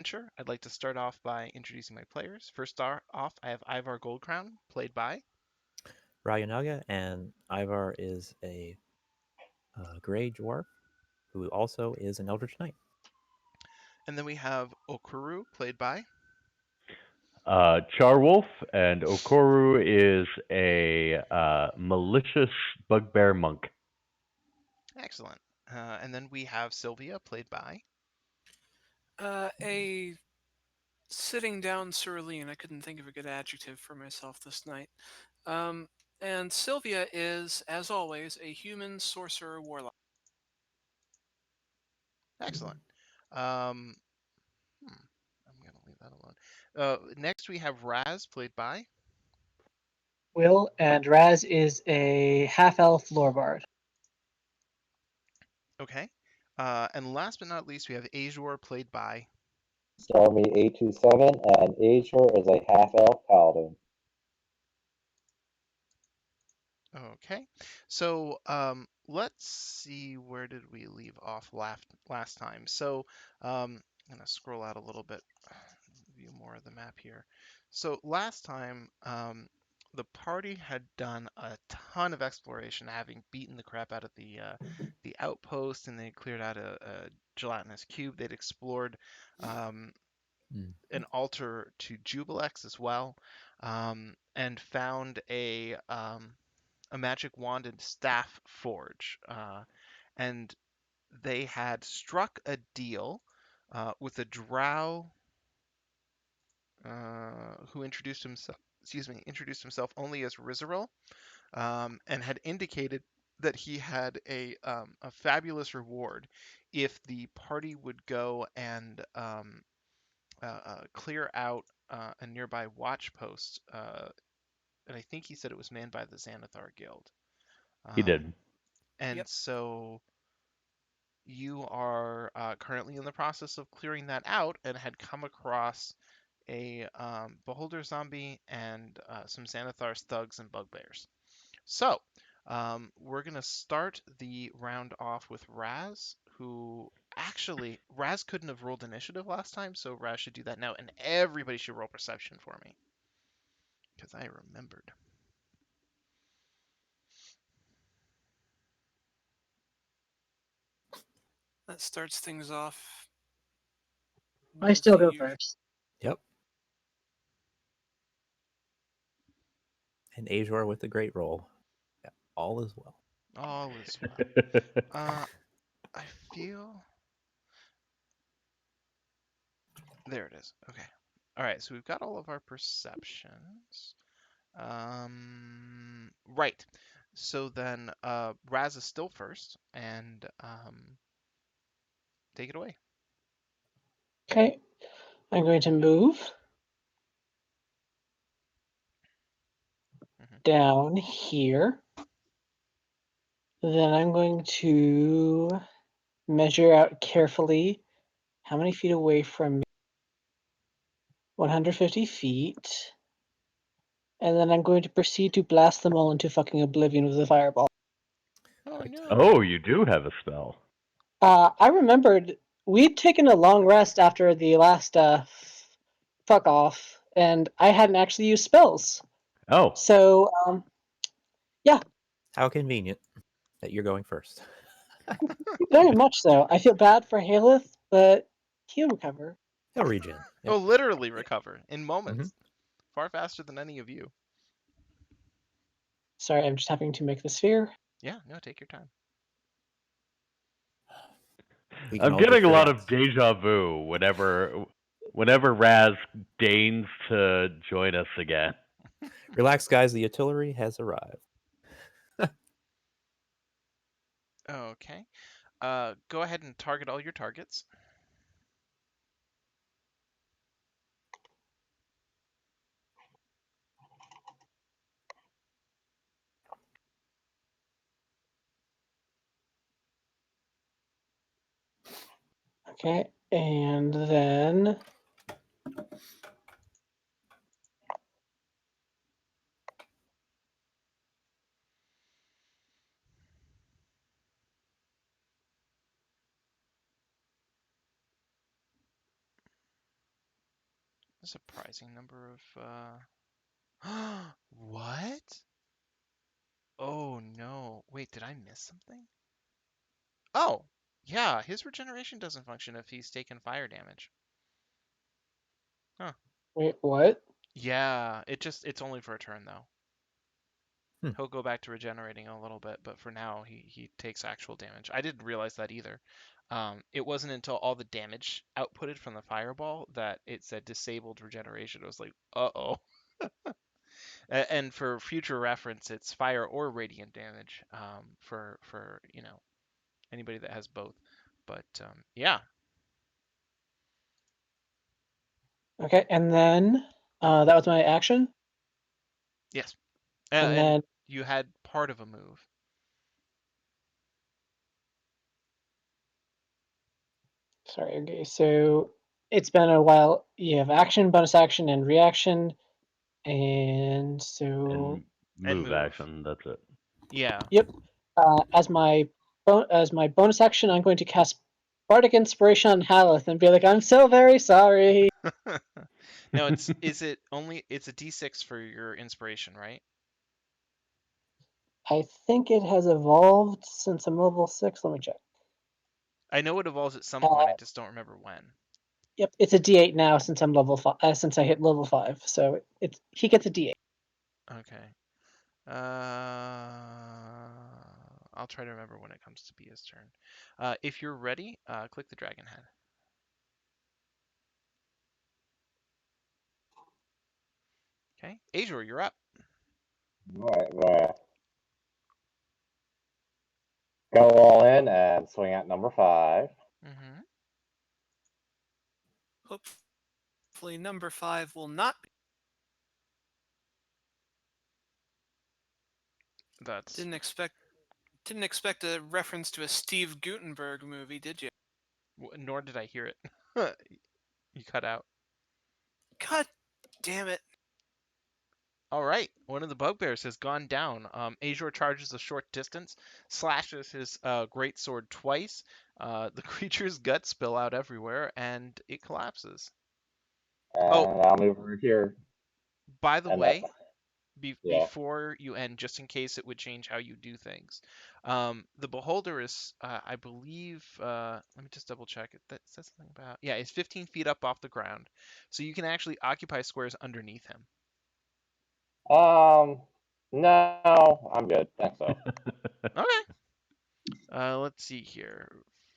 adventure. I'd like to start off by introducing my players. First off, I have Ivar Goldcrown, played by. Ryunaga, and Ivar is a gray dwarf who also is an Eldritch Knight. And then we have Okuru, played by. Charwolf, and Okoru is a malicious bugbear monk. Excellent. And then we have Sylvia, played by. A sitting down cerulean. I couldn't think of a good adjective for myself this night. Um, and Sylvia is, as always, a human sorcerer warlock. Excellent. Um, I'm going to leave that alone. Next, we have Raz, played by. Will, and Raz is a half-elf lore bard. Okay. And last but not least, we have Azure, played by. Stormy 827, and Azure is a half-elf paladin. Okay. So let's see, where did we leave off last time? So I'm going to scroll out a little bit, view more of the map here. So last time, the party had done a ton of exploration, having beaten the crap out of the outpost, and they cleared out a gelatinous cube. They'd explored an altar to Jubilex as well, and found a magic wand and staff forge, and they had struck a deal with a drow who introduced himself. Excuse me, introduced himself only as Rizaril, and had indicated that he had a fabulous reward if the party would go and clear out a nearby watch post. And I think he said it was manned by the Xanathar Guild. He Um, did. and Yep. so you are currently in the process of clearing that out and had come across a beholder zombie and some Xanathar's thugs and bugbears. So we're going to start the round off with Raz, who actually, Raz couldn't have rolled initiative last time, so Raz should do that now, and everybody should roll perception for me, because I remembered. That starts things off. I with still the go usual- first. Yep. And Azure with a great roll. Yeah, all is well. All is well. I feel... There it is. Okay. All right, so we've got all of our perceptions. Right. So then Raz is still first, and take it away. Okay, I'm going to move Mhm. down here. Then I'm going to measure out carefully how many feet away from me. 150 feet. And then I'm going to proceed to blast them all into fucking oblivion with a fireball. Oh Right. no. Oh, you do have a spell. I remembered we'd taken a long rest after the last fuck off, and I hadn't actually used spells. Oh, So, yeah, How convenient that you're going first. very much so. I feel bad for Haleth, but he'll recover. He'll regen. Yep. Oh, literally recover in Mhm. moments, far faster than any of you. Sorry, I'm just having to make the sphere. Yeah, no, take your time. We can I'm all just getting a lot forget. of deja vu whenever Raz deigns to join us again. Relax, guys. The artillery has arrived. Okay. Go ahead and target all your targets. Okay, and then A surprising number of. What? Oh no. Wait, did I miss something? Oh, yeah, his regeneration doesn't function if he's taken fire damage. Huh. Wait, what? Yeah, it's only for a turn though. Hmm. He'll go back to regenerating a little bit, but for now he takes actual damage. I didn't realize that either. It wasn't until all the damage outputted from the fireball that it said disabled regeneration. I was like, uh-oh. And for future reference, it's fire or radiant damage for anybody that has both. But yeah, Okay, and then that was my action, yes. and And then you had part of a move. sorry. Okay, so it's been a while. You have action, bonus action, and reaction, and so And And move move. action. That's it. Yeah. yep. As my bonus action, I'm going to cast Bardic Inspiration on Haleth and be like, "I'm so very sorry." No, is it only it's a D6 for your inspiration, right? I think it has evolved since I'm level 6. Let me check. I know it evolves at some point. I Uh, just don't remember when. yep, it's a D8 now since I'm level 5. Since I hit level 5, so he gets a D8. Okay. I'll try to remember when it comes to be his turn. If you're ready, click the dragon head. Okay. Azure, you're up. Alright, well, go all in and swing at number 5. Mm-hmm. Hopefully, number 5 will not be. That's Didn't expect a reference to a Steve Gutenberg movie, did you? nor did I hear it. You cut out. God damn it! All right, one of the bugbears has gone down. Azure charges a short distance, slashes his great sword twice. The creature's guts spill out everywhere, and it collapses. Oh, And I'll move over here. by the And that's, way, yeah. before you end, just in case it would change how you do things, the beholder is, I believe, let me just double check it. That says something about, yeah, it's 15 feet up off the ground, so you can actually occupy squares underneath him. No, I'm good. Thanks, though. Okay. Let's see here.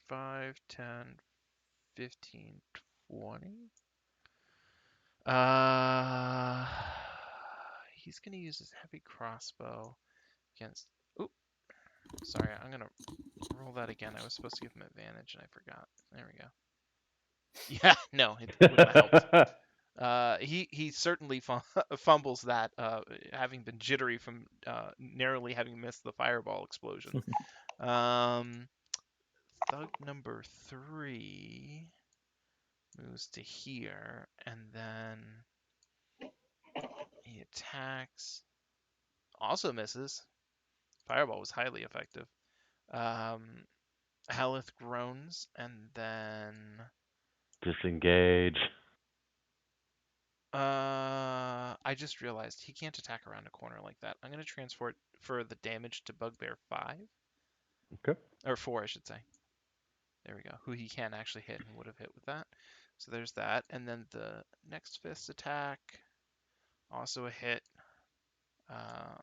5, 10, 15, 20. Uh, he's gonna use his heavy crossbow against. Oop, sorry. I'm gonna roll that again. I was supposed to give him advantage, and I forgot. There we go. Yeah, no, it wouldn't have helped. He certainly fumbles that, having been jittery from narrowly having missed the fireball explosion. Um, Thug number 3 moves to here, and then he attacks. Also misses. Fireball was highly effective. Um, Haleth groans, and then Disengage. I just realized he can't attack around a corner like that. I'm gonna transport for the damage to Bugbear 5 Okay. or 4, I should say. There we go. Who he can actually hit and would have hit with that. So there's that, and then the next fist attack, also a hit. Uh,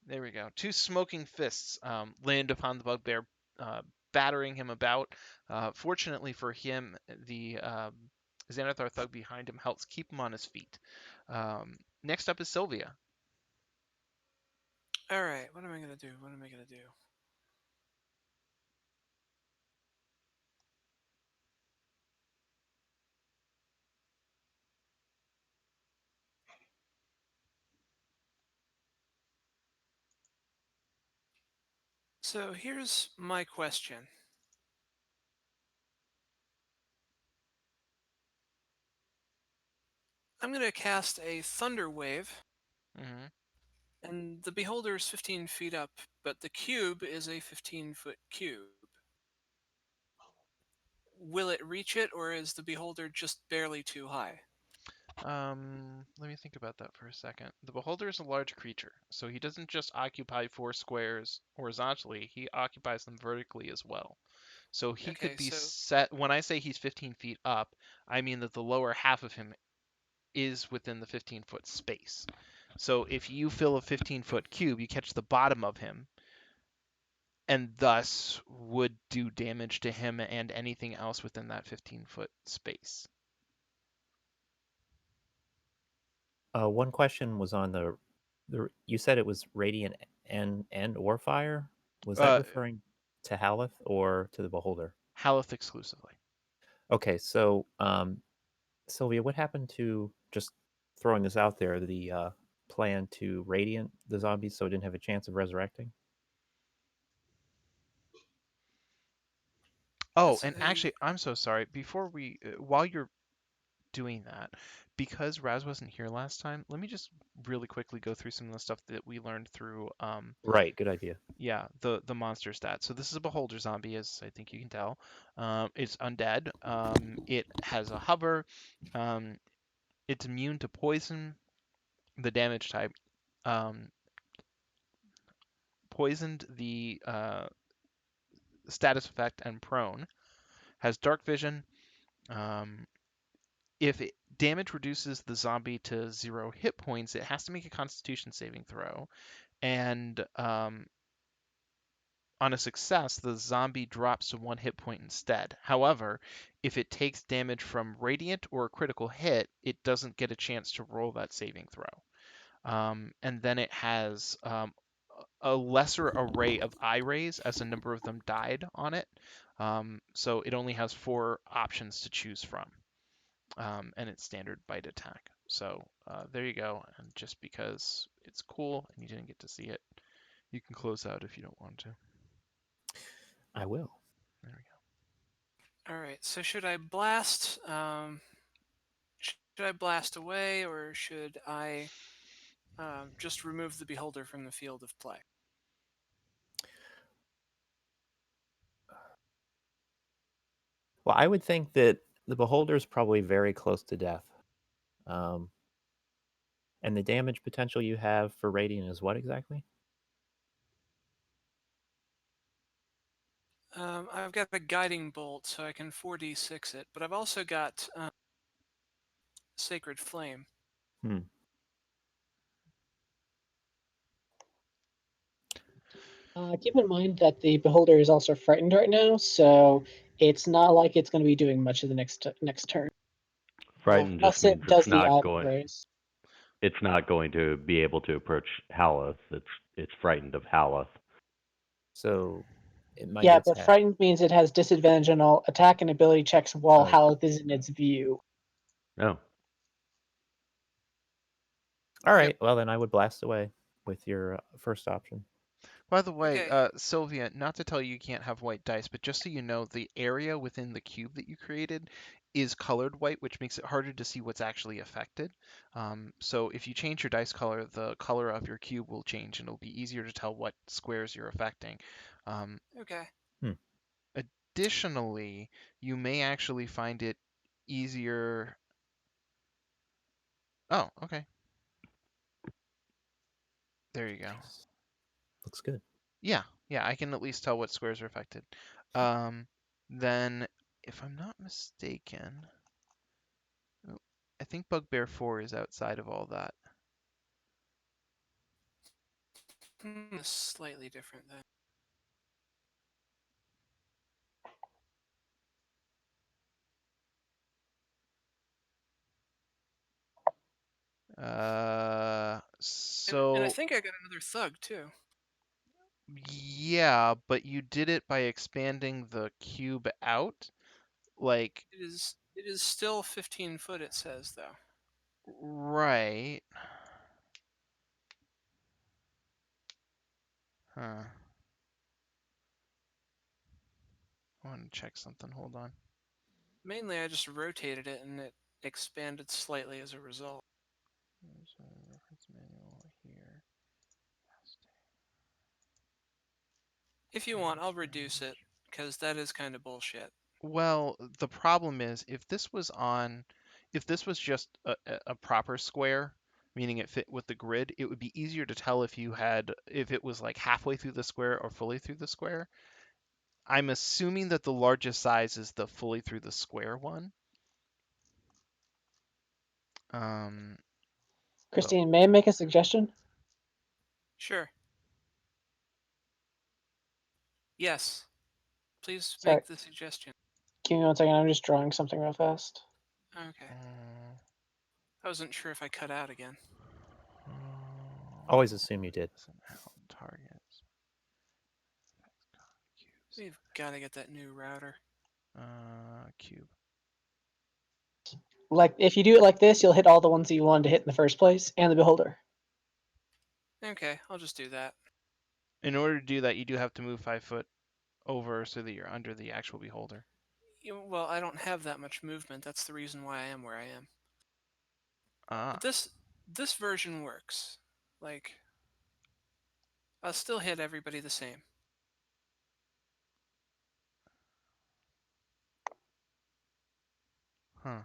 There we go. Two smoking fists land upon the bugbear, battering him about. Fortunately for him, the Xanathar thug behind him helps keep him on his feet. Next up is Sylvia. All right, what am I gonna do? What am I gonna do? So here's my question. I'm going to cast a Thunder Wave, Mm-hmm. and the Beholder is 15 feet up, but the cube is a 15-foot cube. will it reach it, or is the beholder just barely too high? Let me think about that for a second. The beholder is a large creature, so he doesn't just occupy 4 squares horizontally, he occupies them vertically as well. So he could Okay, be so set, when I say he's 15 feet up, I mean that the lower half of him is within the 15-foot space. So if you fill a 15-foot cube, you catch the bottom of him, and thus would do damage to him and anything else within that 15-foot space. One question was on the. You said it was radiant and or fire. Was that Uh, referring to Haleth or to the beholder? Haleth exclusively. Okay, so Sylvia, what happened to just throwing this out there? The plan to radiant the zombies so it didn't have a chance of resurrecting. Oh, that's and actually, I'm so sorry. Before we, while you're doing that, because Raz wasn't here last time, let me just really quickly go through some of the stuff that we learned through, Right, good idea. yeah, the monster stats. So this is a beholder zombie, as I think you can tell. It's undead. It has a hover. Um, it's immune to poison. The damage type. Um, poisoned, the status effect, and prone. Has dark vision. Um, if damage reduces the zombie to 0 hit points, it has to make a Constitution saving throw, and on a success, the zombie drops to 1 hit point instead. However, if it takes damage from radiant or a critical hit, it doesn't get a chance to roll that saving throw. And then it has a lesser array of eye rays as a number of them died on it. So it only has 4 options to choose from, and it's standard bite attack. So there you go. And just because it's cool and you didn't get to see it, you can close out if you don't want to. I will. There we go. all right. So should I blast? Should I blast away, or should I just remove the beholder from the field of play? Well, I would think that the beholder is probably very close to death. Um, and the damage potential you have for radiant is what exactly? I've got a guiding bolt, so I can 4d6 it, but I've also got sacred flame. Hmm. Keep in mind that the beholder is also frightened right now, so it's not like it's going to be doing much of the next turn. Well, Frightened just Unless means it does the eye going. rays. It's not going to be able to approach Haleth. It's frightened of Haleth. So it might Yeah, get but attacked. frightened means it has disadvantage on all attack and ability checks while Okay. Haleth is in its view. Oh, All Yep. right. Well, then I would blast away with your first option. by the way, Okay. Sylvia, not to tell you you can't have white dice, but just so you know, the area within the cube that you created is colored white, which makes it harder to see what's actually affected. So if you change your dice color, the color of your cube will change, and it'll be easier to tell what squares you're affecting. Um, Okay. Hmm. Additionally, you may actually find it easier. Oh, okay. There you go. Nice. Looks good. Yeah, yeah, I can at least tell what squares are affected. Um, then, if I'm not mistaken, oh, I think Bugbear 4 is outside of all that. Slightly different then. And I So, think I got another thug too. yeah, but you did it by expanding the cube out. Like, It is still 15 foot. It says though. right. Huh. I want to check something. Hold on. Mainly, I just rotated it and it expanded slightly as a result. There's a reference manual here. If you want, I'll reduce it because that is kind of bullshit. Well, the problem is if this was just a proper square, meaning it fit with the grid, it would be easier to tell if it was like halfway through the square or fully through the square. I'm assuming that the largest size is the fully through the square one. Um, but Christine, may I make a suggestion? Sure. Yes. Please Sorry, make the suggestion. give me 1 second. I'm just drawing something real fast. Okay. uh, I wasn't sure if I cut out again. Always assume you did. somehow targets. Cubes. We've got to get that new router. Cube. Like, if you do it like this, you'll hit all the ones that you wanted to hit in the first place, and the beholder. Okay, I'll just do that. In order to do that, you do have to move 5 foot over so that you're under the actual beholder. Well, I don't have that much movement. That's the reason why I am where I am. Ah, But this version works. Like, I'll still hit everybody the same. huh.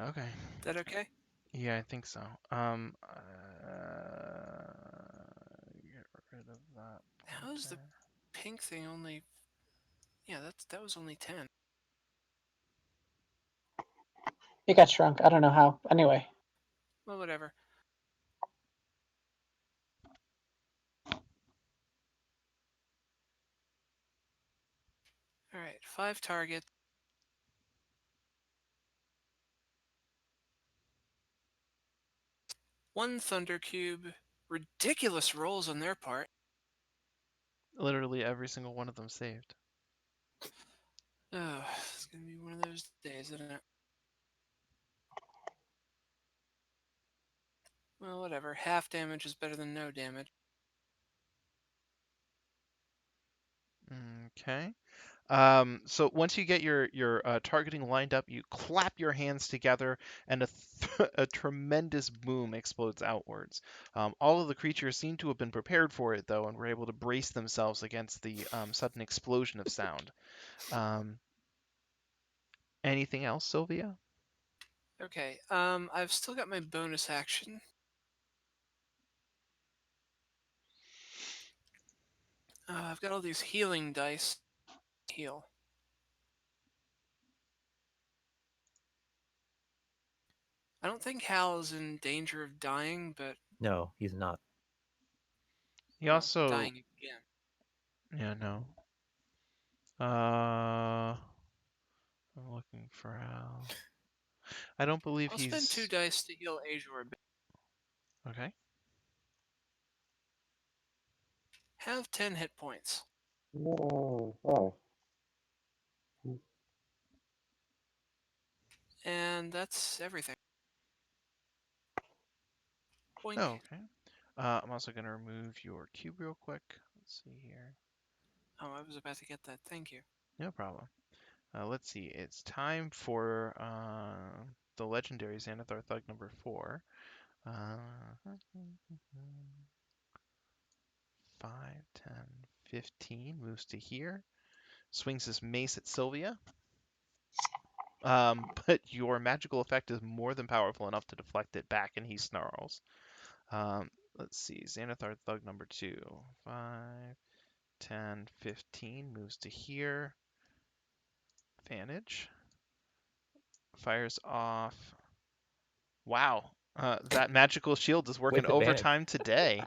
Okay. That okay? Yeah, I think so. Get rid of that How is the pointer. pink thing only? Yeah, that was only 10. It got shrunk. I don't know how. Anyway, Well, whatever. All right, 5 targets. 1 thunder cube. Ridiculous rolls on their part. Literally every single one of them saved. Oh, it's gonna be one of those days, isn't it? Well, whatever. Half damage is better than no damage. Okay. So once you get your targeting lined up, you clap your hands together, and a tremendous boom explodes outwards. All of the creatures seem to have been prepared for it, though, and were able to brace themselves against the sudden explosion of sound. Um, Anything else, Sylvia? Okay, I've still got my bonus action. I've got all these healing dice. Heal. I don't think Hal is in danger of dying, but No, he's not. He well, also, dying again. yeah, no. I'm looking for Al. I don't believe I'll spend 2 he's dice to heal Azure a bit. okay. Have 10 hit points. No. Oh. And that's everything. Boink. Oh, okay. I'm also gonna remove your cube real quick. Let's see here. Oh, I was about to get that. Thank you. No problem. Let's see. It's time for the legendary Xanathar Thug number 4. Uh, 5, 10, 15. Moves to here. Swings his mace at Sylvia. But your magical effect is more than powerful enough to deflect it back, and he snarls. Let's see. Xanathar Thug number 2. 5, 10, 15. Moves to here. Advantage. Fires off. Wow. That magical shield is working With advantage. overtime today.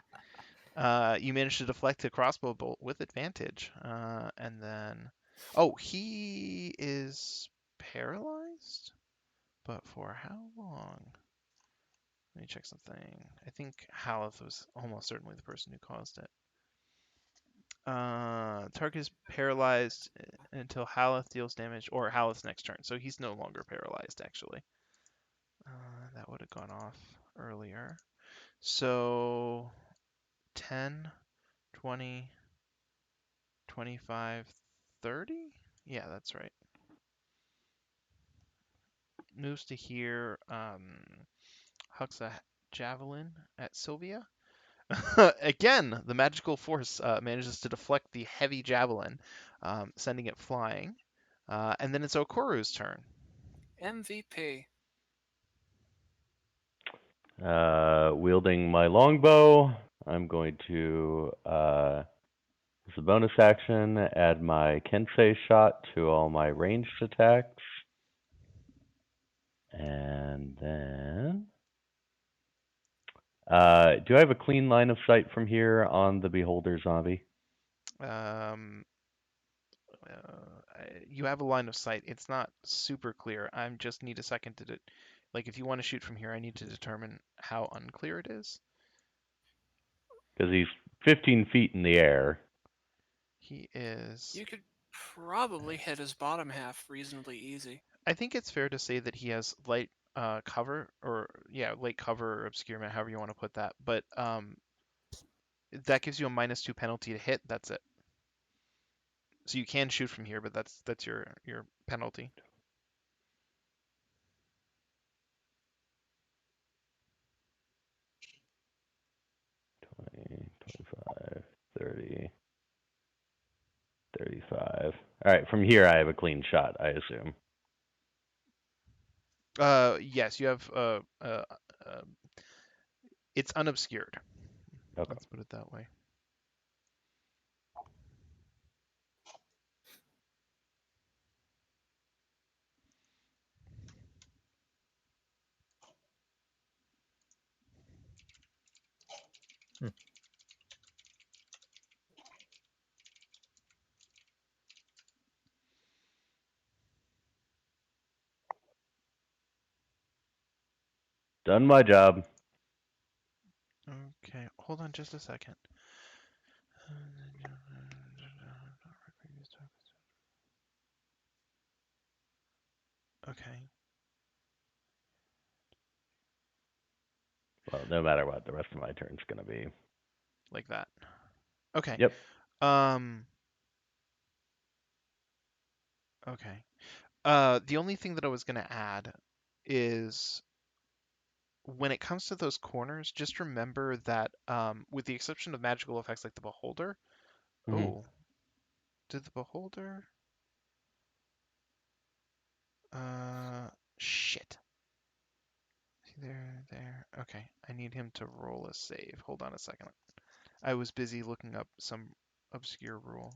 You managed to deflect a crossbow bolt with advantage. And then. Oh, he is paralyzed? But for how long? Let me check something. I think Haleth was almost certainly the person who caused it. Target is paralyzed until Haleth deals damage, or Haleth's next turn. So he's no longer paralyzed, actually. That would have gone off earlier. So 10, 20, 25, 30? Yeah, that's right. Moves to here, hucks a javelin at Sylvia. Again, the magical force manages to deflect the heavy javelin, sending it flying. And then it's Okuru's turn. MVP. Wielding my longbow, I'm going to, as a bonus action, add my Kensei shot to all my ranged attacks. And then, do I have a clean line of sight from here on the Beholder zombie? You have a line of sight. It's not super clear. I just need a second to, like, if you want to shoot from here, I need to determine how unclear it is. Because he's 15 feet in the air. He is. You could probably hit his bottom half reasonably easy. I think it's fair to say that he has light cover, or light cover or obscurement, however you want to put that. But that gives you a -2 penalty to hit. That's it. So you can shoot from here, but that's your penalty. Twenty, 25, 30, 35. All right, from here I have a clean shot, I assume. Yes, you have it's unobscured. Okay. Let's put it that way. Done my job. Okay, hold on just a second. Okay. Well, no matter what, the rest of my turn's going to be. Like that. Okay. Yep. Okay. The only thing that I was going to add is when it comes to those corners, just remember that with the exception of magical effects like the Beholder, Mm-hmm. did the Beholder? Shit. There. Okay, I need him to roll a save. Hold on a second. I was busy looking up some obscure rule.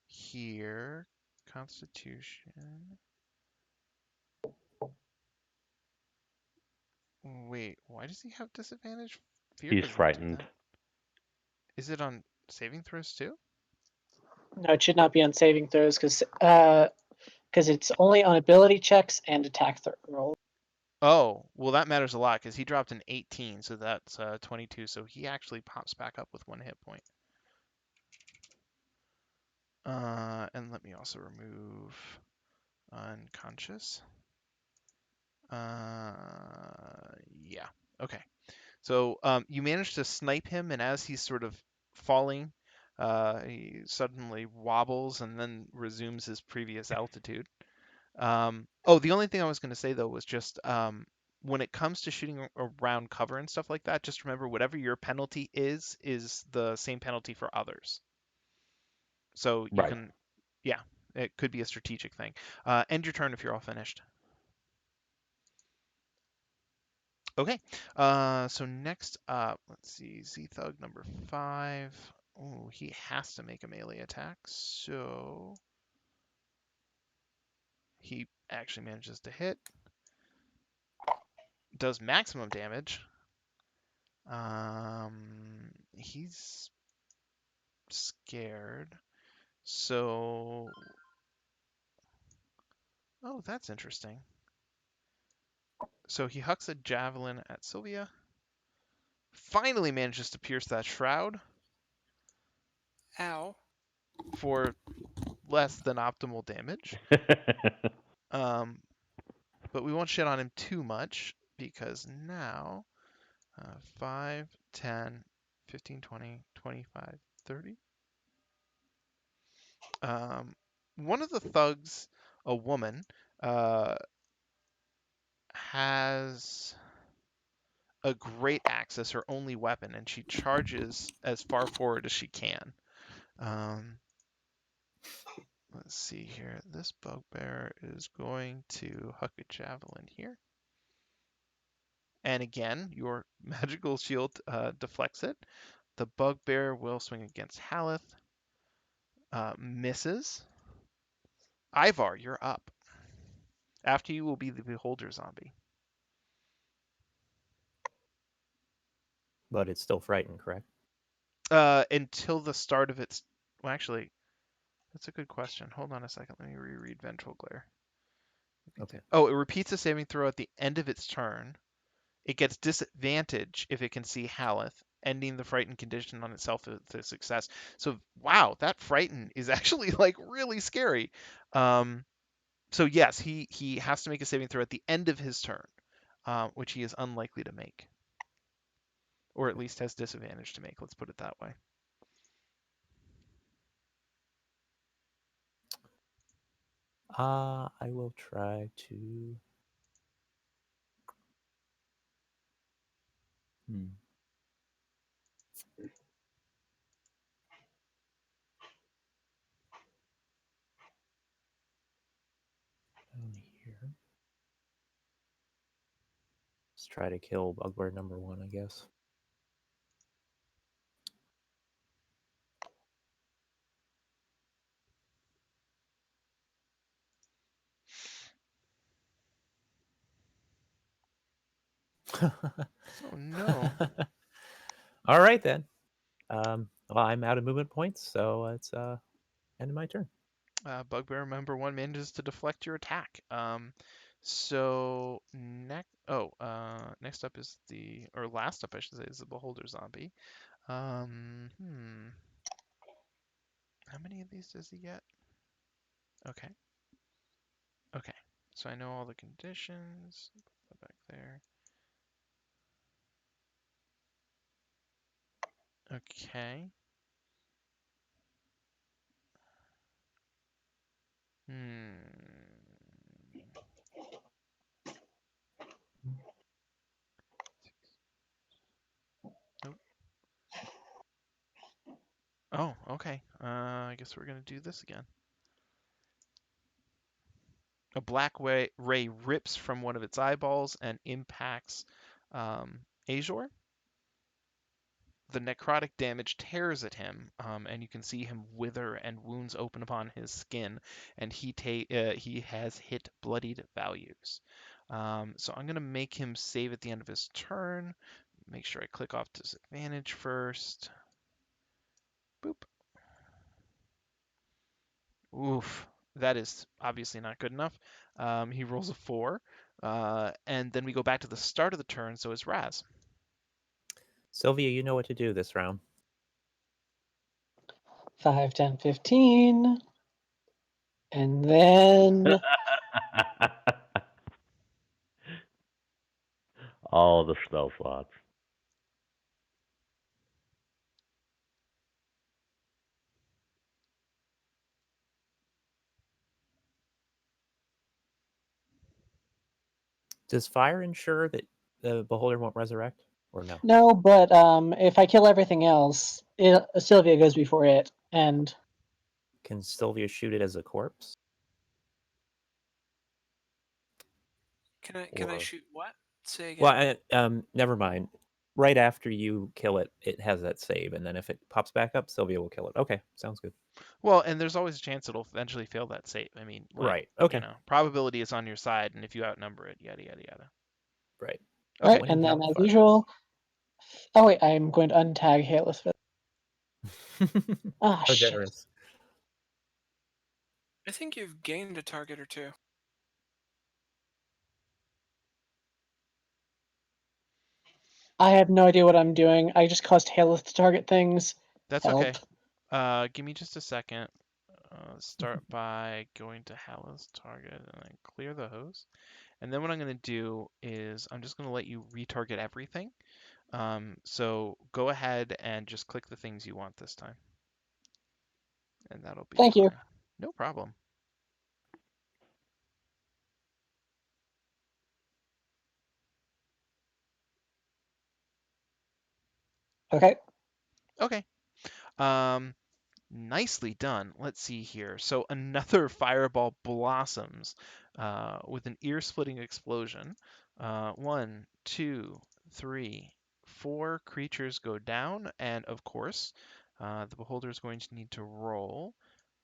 Here, Constitution. Wait, why does he have disadvantage? Fear He's doesn't do frightened. that. Is it on saving throws too? No, it should not be on saving throws because it's only on ability checks and attack rolls. Oh, well, that matters a lot because he dropped an 18, so that's 22. So he actually pops back up with 1 hit point. And let me also remove unconscious. Yeah. Okay. So you manage to snipe him, and as he's sort of falling, he suddenly wobbles and then resumes his previous altitude. The only thing I was going to say though was just when it comes to shooting around cover and stuff like that, just remember whatever your penalty is the same penalty for others. So you Right. can, yeah, it could be a strategic thing. End your turn if you're all finished. Okay. So next up, let's see, Z-Thug number 5. Oh, he has to make a melee attack, so he actually manages to hit. Does maximum damage. He's scared. So, oh, that's interesting. So he hucks a javelin at Sylvia. Finally manages to pierce that shroud Ow. for less than optimal damage. But we won't shit on him too much because now 5, 10, 15, 20, 25, 30. One of the thugs, a woman, has a great axe as her only weapon, and she charges as far forward as she can. Let's see here. This bugbear is going to huck a javelin here. And again, your magical shield deflects it. The bugbear will swing against Haleth. Misses. Ivar, you're up. After you will be the beholder zombie. But it's still frightened, correct? Until the start of its. Well, actually, that's a good question. Hold on a second. Let me reread Ventral Glare. Okay. Oh, it repeats a saving throw at the end of its turn. It gets disadvantage if it can see Haleth, ending the frightened condition on itself with a success. So, wow, that frighten is actually like really scary. So yes, he has to make a saving throw at the end of his turn, which he is unlikely to make, or at least has disadvantage to make. Let's put it that way. I will try to. Down here. Let's try to kill bugbear number 1, I guess. Oh no. All right then. Well, I'm out of movement points, so it's end of my turn. Bugbear member 1 manages to deflect your attack. So next up is or last up I should say, is the beholder zombie. How many of these does he get? Okay. Okay. So I know all the conditions. Put that back there. Okay. Nope. Oh, okay. I guess we're gonna do this again. A black ray rips from one of its eyeballs and impacts Azor. The necrotic damage tears at him, and you can see him wither and wounds open upon his skin, and he has hit bloodied values. So I'm gonna make him save at the end of his turn. Make sure I click off disadvantage first. Boop. Oof, that is obviously not good enough. He rolls a 4, and then we go back to the start of the turn. So it's Raz. Sylvia, you know what to do this round. 5, 10, 15. And then All the spell slots. Does fire ensure that the beholder won't resurrect, or no? no, but if I kill everything else, Sylvia goes before it, and Can Sylvia shoot it as a corpse? Can I Or shoot what? Say again. well, never mind. Right after you kill it, it has that save, and then if it pops back up, Sylvia will kill it. Okay, sounds good. Well, and there's always a chance it'll eventually fail that save. I mean, like, Right. Okay. probability is on your side, and if you outnumber it, yada yada yada. Right. all right, Okay. When in and then doubt, as fire. usual. Oh wait, I'm going to untag Halos for. Ah, How shit. generous. I think you've gained a target or two. I have no idea what I'm doing. I just caused Halos to target things. That's Help. okay. Give me just a second. Start by going to Hallows target and then clear the host. And then what I'm going to do is I'm just going to let you retarget everything. So go ahead and just click the things you want this time. And that'll be Thank you. fine. No problem. Okay. Okay. Um, Nicely done. Let's see here. So another fireball blossoms with an ear-splitting explosion. 1, 2, 3, 4 creatures go down, and of course, the beholder is going to need to roll.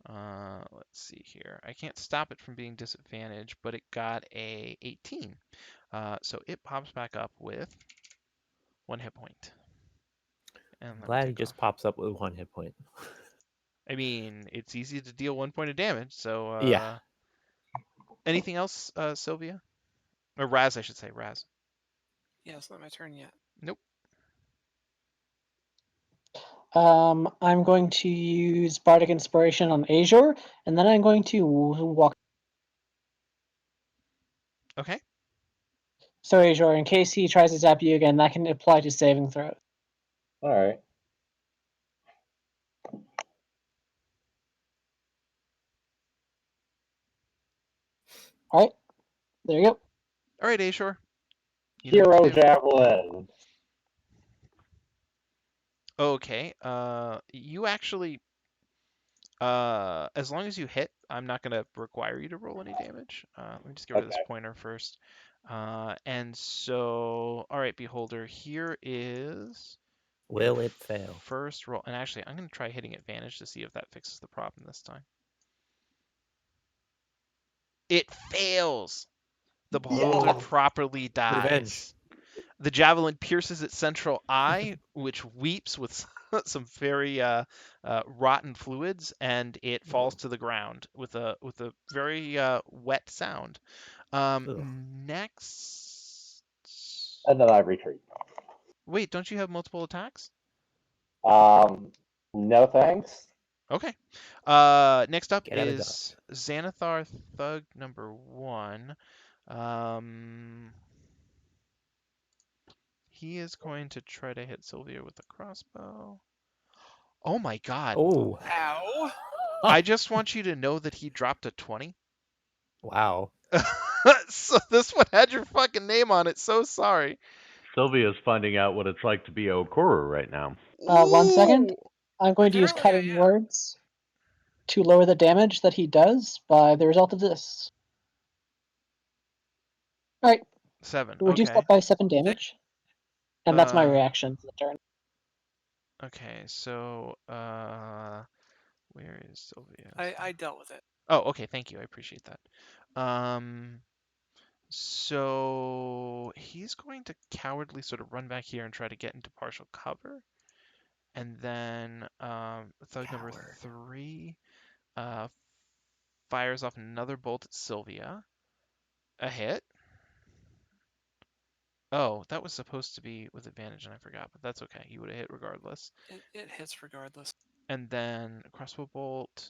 Let's see here. I can't stop it from being disadvantaged, but it got a 18. So it pops back up with 1 hit point. And I'm let me glad he take just off. pops up with 1 hit point. I mean, it's easy to deal 1 point of damage. So, Yeah. anything else, Sylvia? Or Raz, I should say. Raz. Yeah, it's not my turn yet. Nope. I'm going to use Bardic Inspiration on Azure, and then I'm going to walk. Okay. So Azure, in case he tries to zap you again, that can apply to saving throws. All right. All right, there you go. All right, Ashore. You know what to Hero do. Javelin. Okay. You actually, as long as you hit, I'm not gonna require you to roll any damage. Let me just get rid of this Okay. pointer first. And so, all right, Beholder, here is your Will it fail? first roll. And actually, I'm gonna try hitting advantage to see if that fixes the problem this time. It fails. The beholder Yes. properly Revenge. dies. The javelin pierces its central eye, which weeps with some very rotten fluids, and it falls to the ground with a very wet sound. Ugh. Next, And then I retreat. wait, don't you have multiple attacks? Um, no thanks. Okay. Next up Get out of is dodge. Xanathar Thug number 1. He is going to try to hit Sylvia with a crossbow. Oh my god. Oh. Ow! I just want you to know that he dropped a 20. Wow. So this one had your fucking name on it. So sorry. Sylvia's finding out what it's like to be Okuru right now. 1 second. Ooh. I'm going to use Apparently I Cutting am. Words to lower the damage that he does by the result of this. All right, 7. reduce that Okay. by 7 damage, and that's my Uh. reaction to the turn. Okay. So. Where is Sylvia? I dealt with it. Oh. Okay. Thank you. I appreciate that. So he's going to cowardly sort of run back here and try to get into partial cover, and then thug number Coward. 3 uh fires off another bolt at Sylvia. A hit. Oh, that was supposed to be with advantage, and I forgot, but that's okay. He would have hit regardless. It hits regardless. And then a crossbow bolt.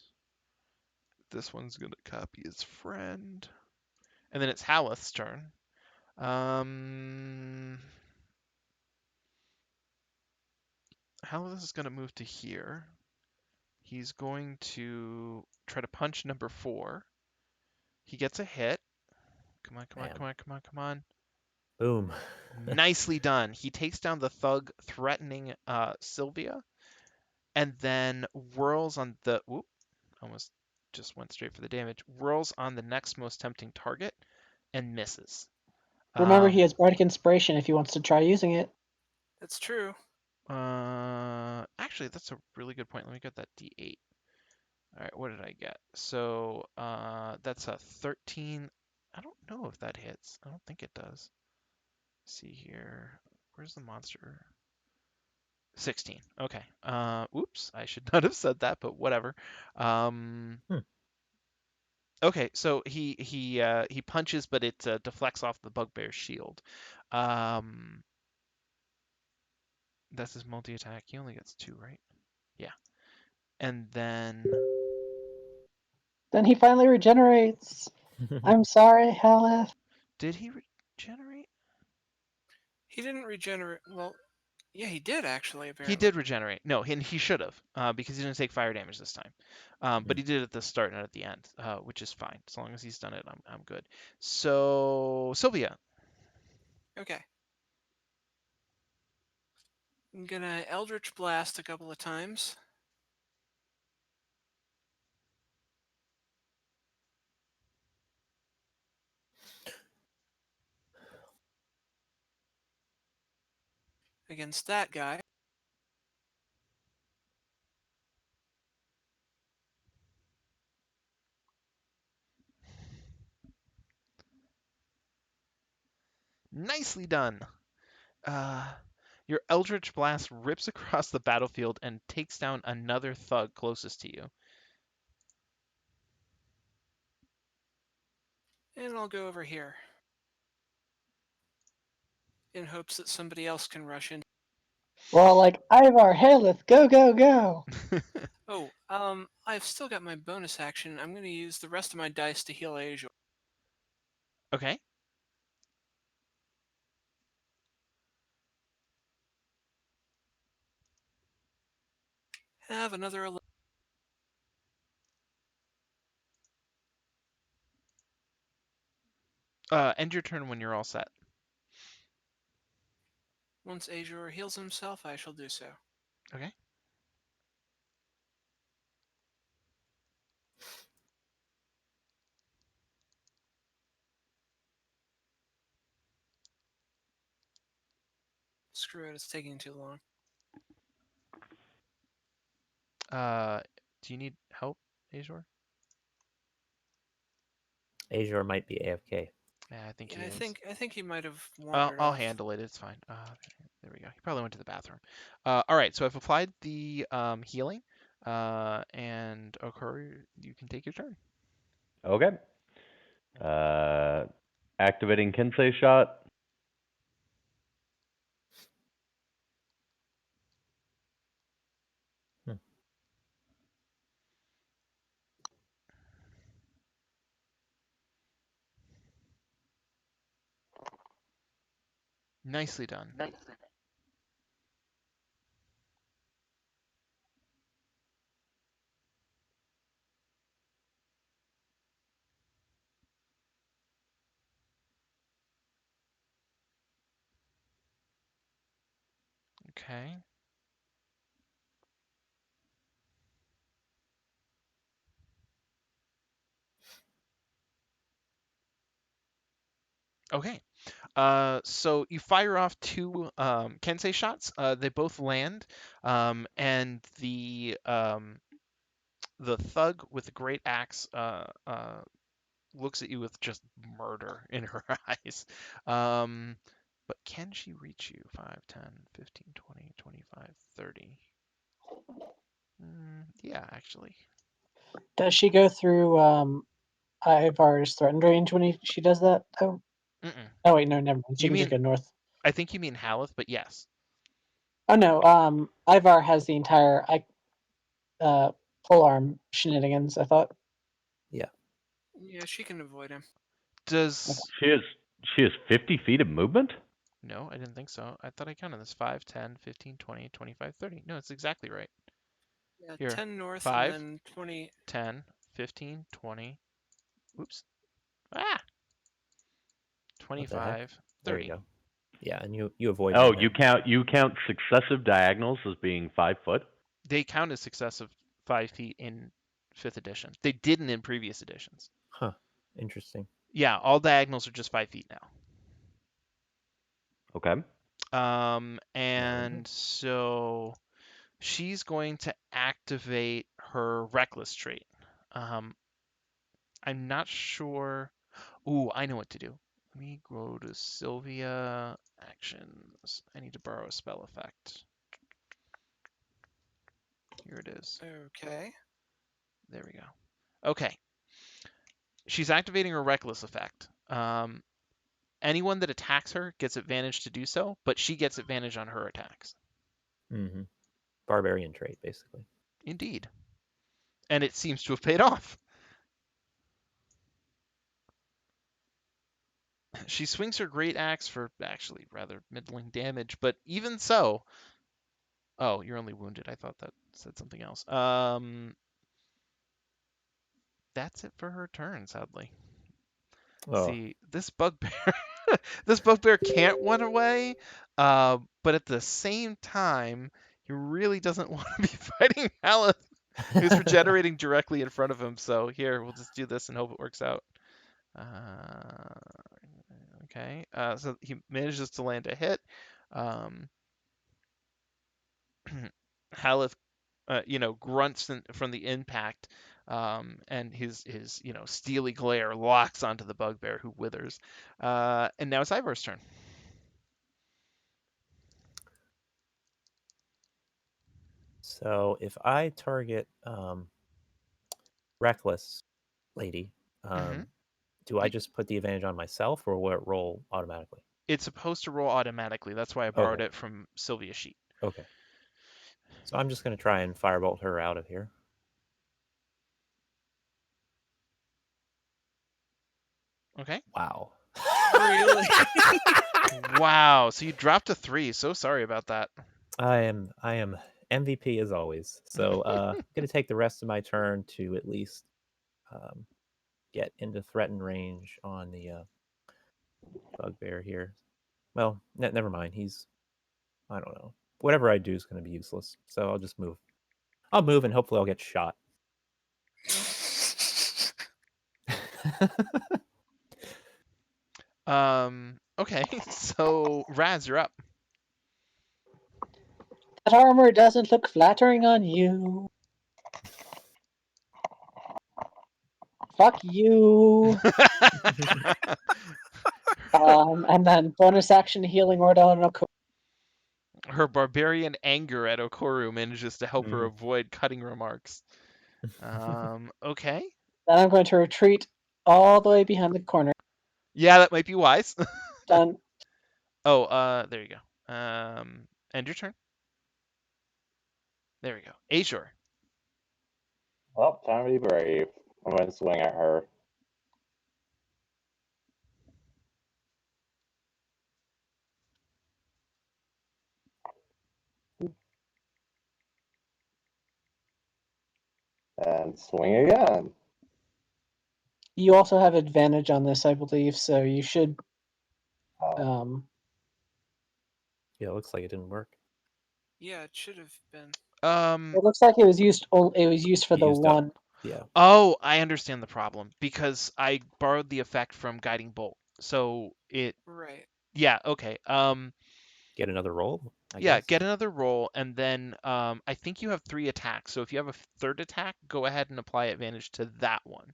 This one's gonna copy his friend. And then it's Haleth's turn. Haleth is gonna move to here. He's going to try to punch number 4. He gets a hit. Come on, come on, Damn. come on, come on, come on. Boom. Nicely done. He takes down the thug threatening Sylvia, and then whirls on the. Whoop, almost just went straight for the damage. Whirls on the next most tempting target and misses. Remember, he Um, has Bardic Inspiration if he wants to try using it. That's true. actually, that's a really good point. Let me get that D8. All right, what did I get? So, that's a 13. I don't know if that hits. I don't think it does. Let's see here. Where's the monster? 16. Okay. Oops, I should not have said that, but whatever. Hmm. Okay, so he punches, but it deflects off the bugbear's shield. Um, that's his multi-attack. He only gets 2, right? Yeah. And then Then he finally regenerates. I'm sorry, Haleth. did he regenerate? He didn't regenerate. Well, yeah, he did actually. He Apparently. did regenerate. No, and he should have, because he didn't take fire damage this time. But he did it at the start, not at the end, which is fine. As long as he's done it, I'm good. So Sylvia. Okay. I'm gonna Eldritch Blast a couple of times. against that guy. Nicely done. Your Eldritch Blast rips across the battlefield and takes down another thug closest to you. And I'll go over here in hopes that somebody else can rush in. We're all like, Ivar, Hailith, go, go, go. Oh, I've still got my bonus action. I'm going to use the rest of my dice to heal Azure. Okay. Have another 11. End your turn when you're all set. Once Azure heals himself, I shall do so. Okay. Screw it, it's taking too long. Do you need help, Azure? Azure might be AFK. Yeah, I think Yeah, he is. I think he might have I'll, wandered I'll off. handle it. It's fine. There we go. He probably went to the bathroom. All right. So I've applied the healing, and Okori, you can take your turn. Okay. Activating Kensei shot. Hmm. Nicely done. Okay. Okay. So you fire off two Kensei shots. They both land, and the thug with the great axe looks at you with just murder in her eyes. Um, but can she reach you? 5, 10, 15, 20, 25, 30. Yeah, actually. Does she go through Ivar's threatened range when she does that? Oh, Mm-mm. oh wait, no, never mind. She You can just mean, go north. I think you mean Haleth, but yes. Oh no, Ivar has the entire pole arm shenanigans, I thought. Yeah. Yeah, she can avoid him. Does... She has 50 feet of movement? No, I didn't think so. I thought I counted this. 5, 10, 15, 20, 25, 30. No, it's exactly right. Yeah, Here. 10 north and 5, then 20. 10, 15, 20. Oops. Ah! What the heck? 25, There you 30. go. Yeah, and you avoid Oh, me you then. count successive diagonals as being 5 foot? They count as successive 5 feet in 5th edition. They didn't in previous editions. Huh. Interesting. Yeah, all diagonals are just 5 feet now. Okay. And so she's going to activate her reckless trait. Um, I'm not sure. Ooh, I know what to do. Let me go to Sylvia actions. I need to borrow a spell effect. Here it is. Okay. There we go. Okay. She's activating her reckless effect. Anyone that attacks her gets advantage to do so, but she gets advantage on her attacks. Mm-hmm. Barbarian trait, basically. Indeed. And it seems to have paid off. She swings her great axe for actually rather middling damage, but even so. Oh, you're only wounded. I thought that said something else. That's it for her turn, sadly. Oh. See, this bugbear, this bugbear can't run away, but at the same time, he really doesn't want to be fighting Haleth, who's regenerating directly in front of him. So here, we'll just do this and hope it works out. Okay, so he manages to land a hit. Haleth, grunts from the impact, and his steely glare locks onto the bugbear, who withers. And now it's Ivor's turn. So if I target Reckless Lady, hmm do I just put the advantage on myself, or will it roll automatically? It's supposed to roll automatically. That's why I borrowed Okay. it from Sylvia's sheet. Okay. So I'm just going to try and firebolt her out of here. Okay. Wow. Really? Wow. So you dropped a 3. So sorry about that. I am MVP as always. So I'm going to take the rest of my turn to at least get into threatened range on the bugbear here. Well, never mind. I don't know. Whatever I do is going to be useless. So I'll just move. I'll move and hopefully I'll get shot. Okay. So Raz, you're up. That armor doesn't look flattering on you. Fuck you. And then bonus action healing word on Okoru. Her barbarian anger at Okoru manages to help her Mm. avoid cutting remarks. Okay. Then I'm going to retreat all the way behind the corner. Yeah, that might be wise. Done. Oh, there you go. End your turn. There we go. Azure. Well, time to be brave. I'm going to swing at her. And swing again. You also have advantage on this, I believe, so you should. Oh, Yeah, it looks like it didn't work. Yeah, it should have been. It looks like it was used. It was used for the Used up. one. Yeah. Oh, I understand the problem because I borrowed the effect from Guiding Bolt. So Right. yeah, okay. Get another roll, I Yeah, guess. get another roll, and then I think you have 3 attacks. So if you have a third attack, go ahead and apply advantage to that one.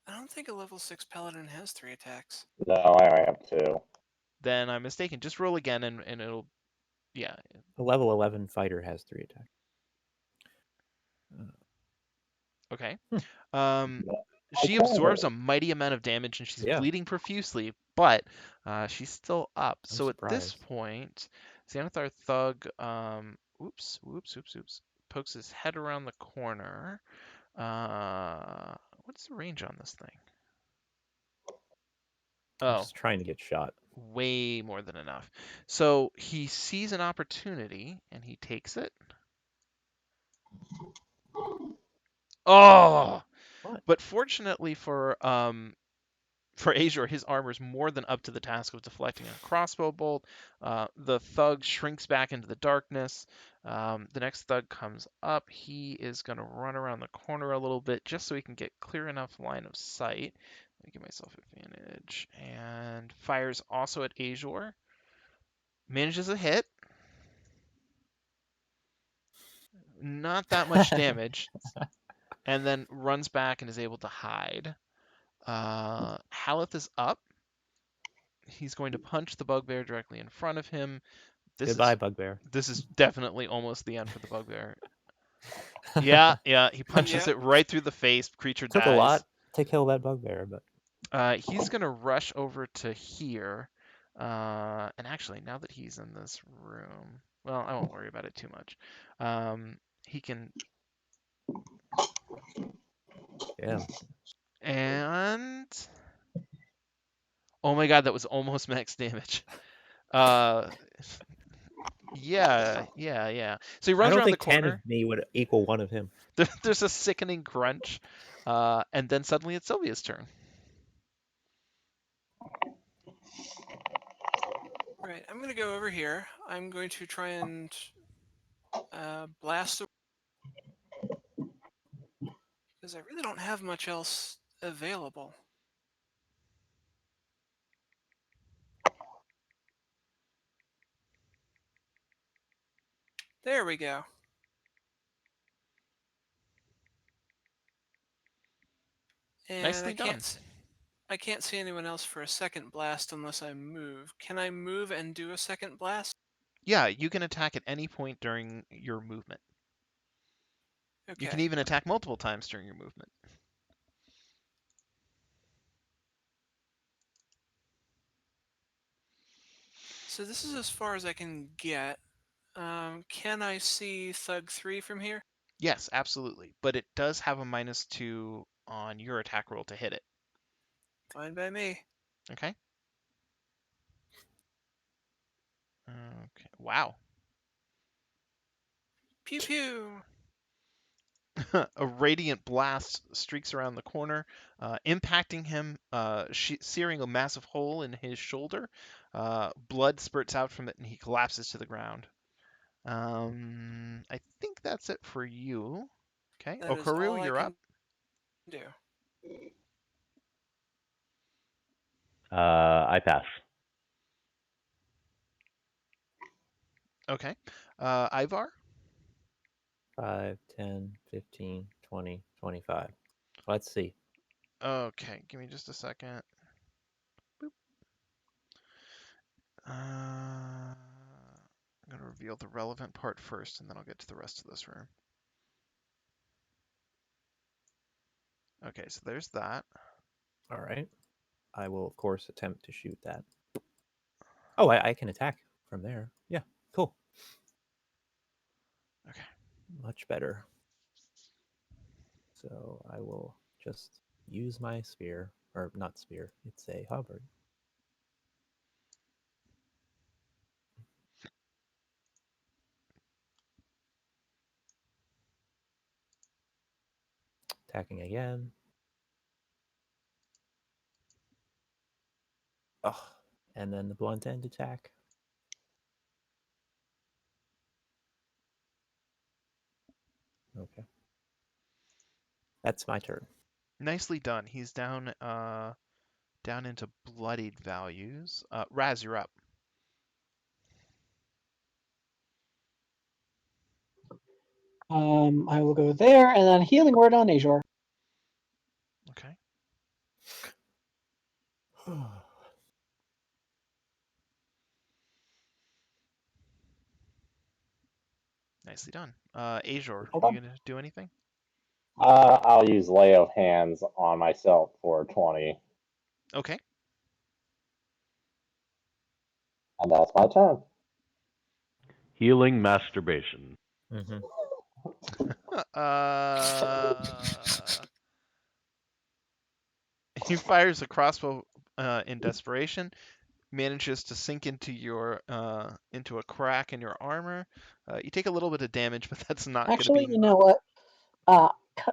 I don't think a level 6 paladin has 3 attacks. no, I only have 2. Then I'm mistaken. Just roll again, and it'll, yeah. A level 11 fighter has 3 attacks. Okay. Hmm. Um, she Okay. absorbs a mighty amount of damage, and she's Yeah. bleeding profusely, but she's still up. I'm So at this surprised. point, Xanathar Thug, oops, pokes his head around the corner. What's the range on this thing? I'm Oh, just trying to get shot. way more than enough. So he sees an opportunity and he takes it. Oh, What? but fortunately for Azure, his armor is more than up to the task of deflecting a crossbow bolt. The thug shrinks back into the darkness. The next thug comes up. He is going to run around the corner a little bit just so he can get clear enough line of sight. Let me give myself advantage. And fires also at Azure. Manages a hit. Not that much damage. And then runs back and is able to hide. Haleth is up. He's going to punch the bugbear directly in front of him. This Goodbye, is bugbear. this is definitely almost the end for the bugbear. Yeah, he punches Yep. it right through the face. Creature Took a lot dies. to kill that bugbear, but He's gonna rush over to here. And actually, now that he's in this room, well, I won't worry about it too much. He can, yeah. and oh my god, that was almost max damage. Uh, yeah. So he I runs don't around the think 10 of corner. me would equal 1 of him. There's a sickening crunch, and then suddenly it's Sylvia's turn. Right. I'm going to go over here. I'm going to try and blast because I really don't have much else available. There we go. And Nicely done. I can't see anyone else for a second blast unless I move. Can I move and do a second blast? Yeah, you can attack at any point during your movement. You can Okay. even attack multiple times during your movement. So this is as far as I can get. Can I see Thug 3 from here? Yes, absolutely. But it does have a -2 on your attack roll to hit it. Fine by me. Okay. Okay. Wow. Pew pew. A radiant blast streaks around the corner, impacting him, searing a massive hole in his shoulder. Blood spurts out from it, and he collapses to the ground. I think that's it for you. Okay, That is Okaru, all I you're up. can do. I pass. Okay, Ivar. 5, 10, 15, 20, 25. Let's see. Okay, give me just a second. Boop. I'm gonna reveal the relevant part first, and then I'll get to the rest of this room. Okay, so there's that. All right. I will, of course, attempt to shoot that. Oh, I can attack from there. Yeah, cool. Okay. Much better. So I will just use my spear, or not spear, it's a halberd. Attacking again. Oh, and then the blunt end attack. Okay. That's my turn. Nicely done. He's down into bloodied values. Raz, you're up. I will go there, and then healing word on Azure. Okay. Nicely done. Azure, Hold you on. gonna do anything? I'll use lay of hands on myself for 20, Okay. and that's my turn. Healing masturbation. Mm-hmm. He fires a crossbow in desperation, manages to sink into a crack in your armor. You take a little bit of damage, but that's not going to Actually, be you know what?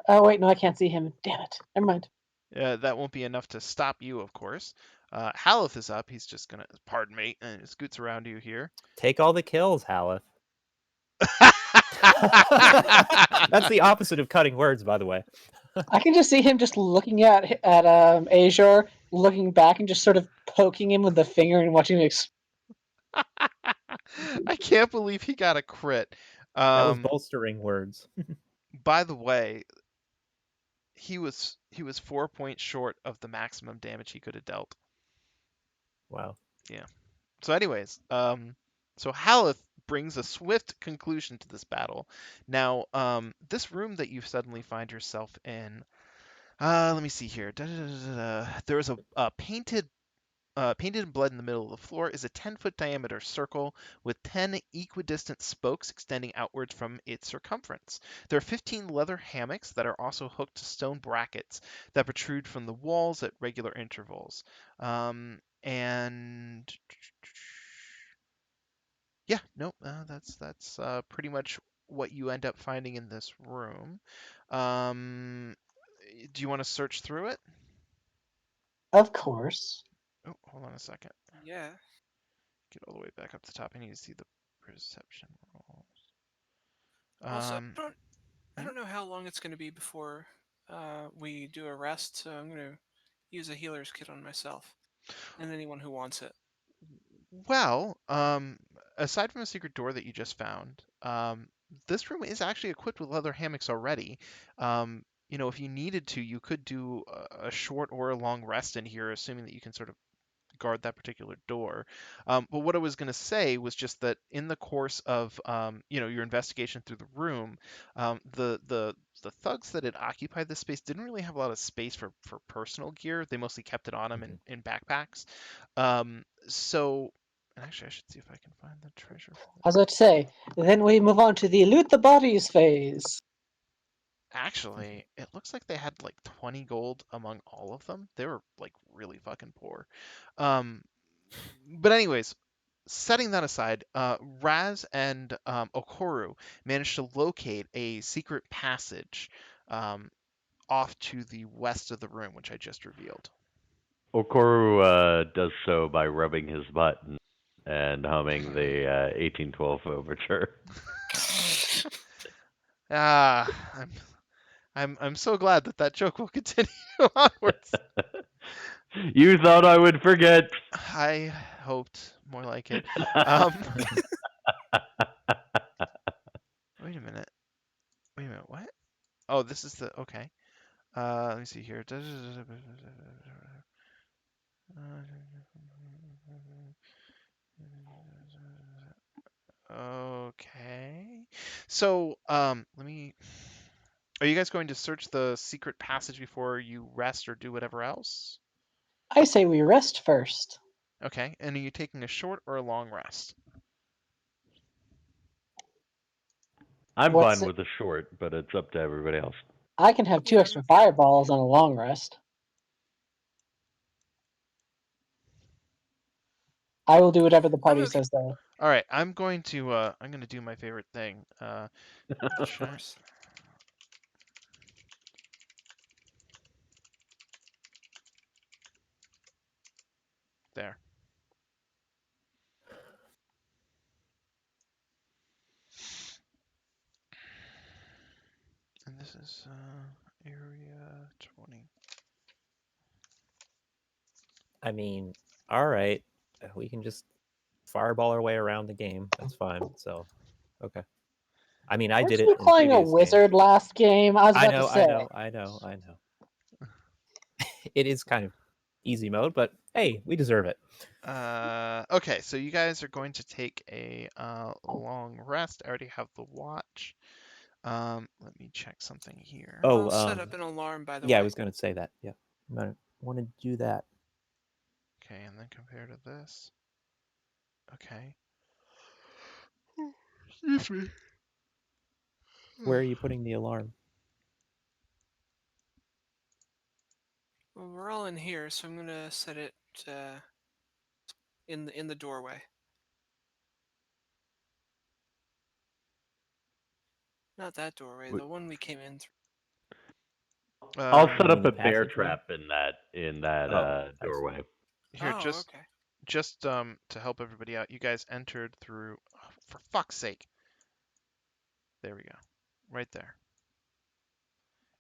Oh wait, no, I can't see him. Damn it. Never mind. that won't be enough to stop you, of course. Haleth is up. He's just gonna, pardon me, and scoots around you here. Take all the kills, Haleth. That's the opposite of cutting words, by the way. I can just see him just looking at Azure, looking back and just sort of poking him with the finger and watching him. I can't believe he got a crit. That was bolstering words. By the way, he was 4 points short of the maximum damage he could have dealt. Wow. Yeah. So, anyways, so Haleth brings a swift conclusion to this battle. Now, this room that you suddenly find yourself in. Let me see here. There is a painted in blood in the middle of the floor is a 10-foot diameter circle with 10 equidistant spokes extending outwards from its circumference. There are 15 leather hammocks that are also hooked to stone brackets that protrude from the walls at regular intervals. And yeah, nope, that's pretty much what you end up finding in this room. Do you want to search through it? Of course. Oh, hold on a second. Yeah. Get all the way back up to the top. I need to see the perception rolls. Also, I Hmm? don't know how long it's going to be before we do a rest, so I'm going to use a healer's kit on myself and anyone who wants it. Well, aside from the secret door that you just found, this room is actually equipped with leather hammocks already. If you needed to, you could do a short or a long rest in here, assuming that you can sort of guard that particular door. But what I was going to say was just that in the course of your investigation through the room, the thugs that had occupied this space didn't really have a lot of space for personal gear. They mostly kept it on them in backpacks. So, and actually, I should see if I can find the treasure for I was about to say, then we move on to the loot the bodies phase. Actually, it looks like they had like 20 gold among all of them. They were like really fucking poor. Um, but anyways, setting that aside, Raz and Okoru managed to locate a secret passage um, off to the west of the room, which I just revealed. Okoru does so by rubbing his butt and humming the 1812 overture. Ah, I'm so glad that joke will continue onwards. You thought I would forget. I hoped more like it. Um, wait a minute. Wait a minute. What? Oh, this is the okay. Let me see here. Okay. So, let me. Are you guys going to search the secret passage before you rest or do whatever else? I say we rest first. Okay. And are you taking a short or a long rest? I'm What's fine it? with the short, but it's up to everybody else. I can have 2 Yeah, extra fireballs on a long rest. I will do whatever the I'm party okay. says, though. All right. I'm going to do my favorite thing. Of course. There. And this is area 20. I mean, all right, we can just fireball our way around the game. That's fine. So, okay. I mean, I Weren't did it you in playing a previous games. wizard last game? I was I about to know, I say. know, I know, I know. It is kind of easy mode, but hey, we deserve it. Okay, so you guys are going to take a long rest. I already have the watch. Let me check something here. Oh, I'll set up an alarm, by the yeah, I way. was going to say that. Yeah, I'm gonna want to do that. Okay, and then compare to this. Okay. Excuse me. Where are you putting the alarm? Well, we're all in here, so I'm gonna set it in the doorway. Not that doorway, the one we came in through. I'll You set mean up the a bear passageway? trap in that Oh, I see. doorway. Here, Oh, just okay. just to help everybody out, you guys entered through. Oh, for fuck's sake! There we go, right there.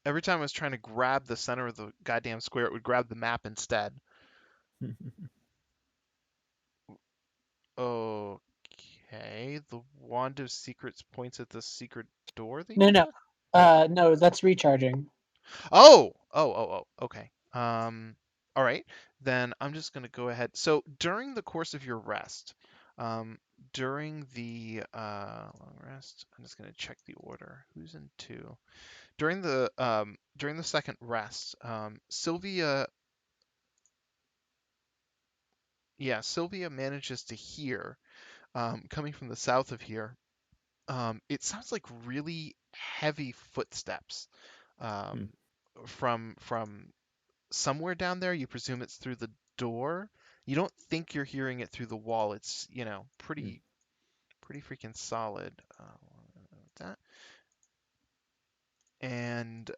Every time I was trying to grab the center of the goddamn square, it would grab the map instead. Okay, the wand of secrets points at the secret door that you No, went no. to. Oh, No, that's recharging. Okay. All right. Then I'm just gonna go ahead. So during the course of your rest, during the long rest, I'm just gonna check the order. Who's in two? During the second rest, Sylvia manages to hear, coming from the south of here. It sounds like really heavy footsteps, Hmm, um, from somewhere down there. You presume it's through the door. You don't think you're hearing it through the wall. It's, hmm, pretty freaking solid. That. And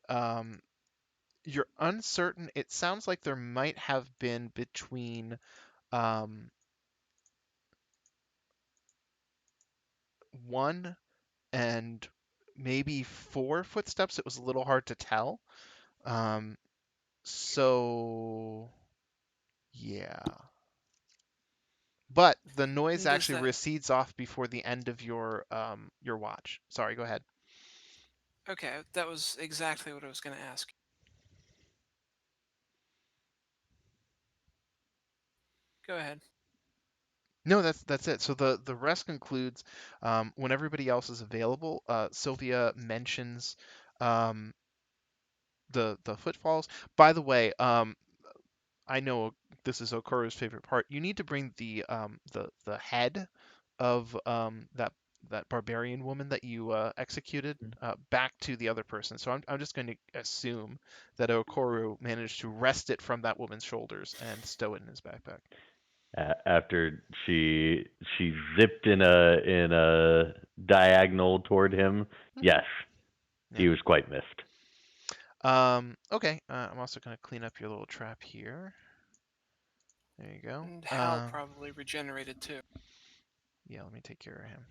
you're uncertain. It sounds like there might have been between um, one and maybe four footsteps. It was a little hard to tell. Um, so yeah. but the noise And does actually that? recedes off before the end of your watch. Sorry, go ahead. Okay, that was exactly what I was going to ask. Go ahead. No, that's it. So the rest concludes when everybody else is available. Sylvia mentions um, the footfalls. By the way, I know this is Okoro's favorite part. You need to bring the head of that barbarian woman that you executed Mm. back to the other person. So I'm just going to assume that Okoro managed to wrest it from that woman's shoulders and stow it in his backpack. After she zipped in a diagonal toward him, Hmm. yes, Yeah. he was quite missed. Okay. I'm also going to clean up your little trap here. There you go. And Hal probably regenerated too. Yeah, let me take care of him.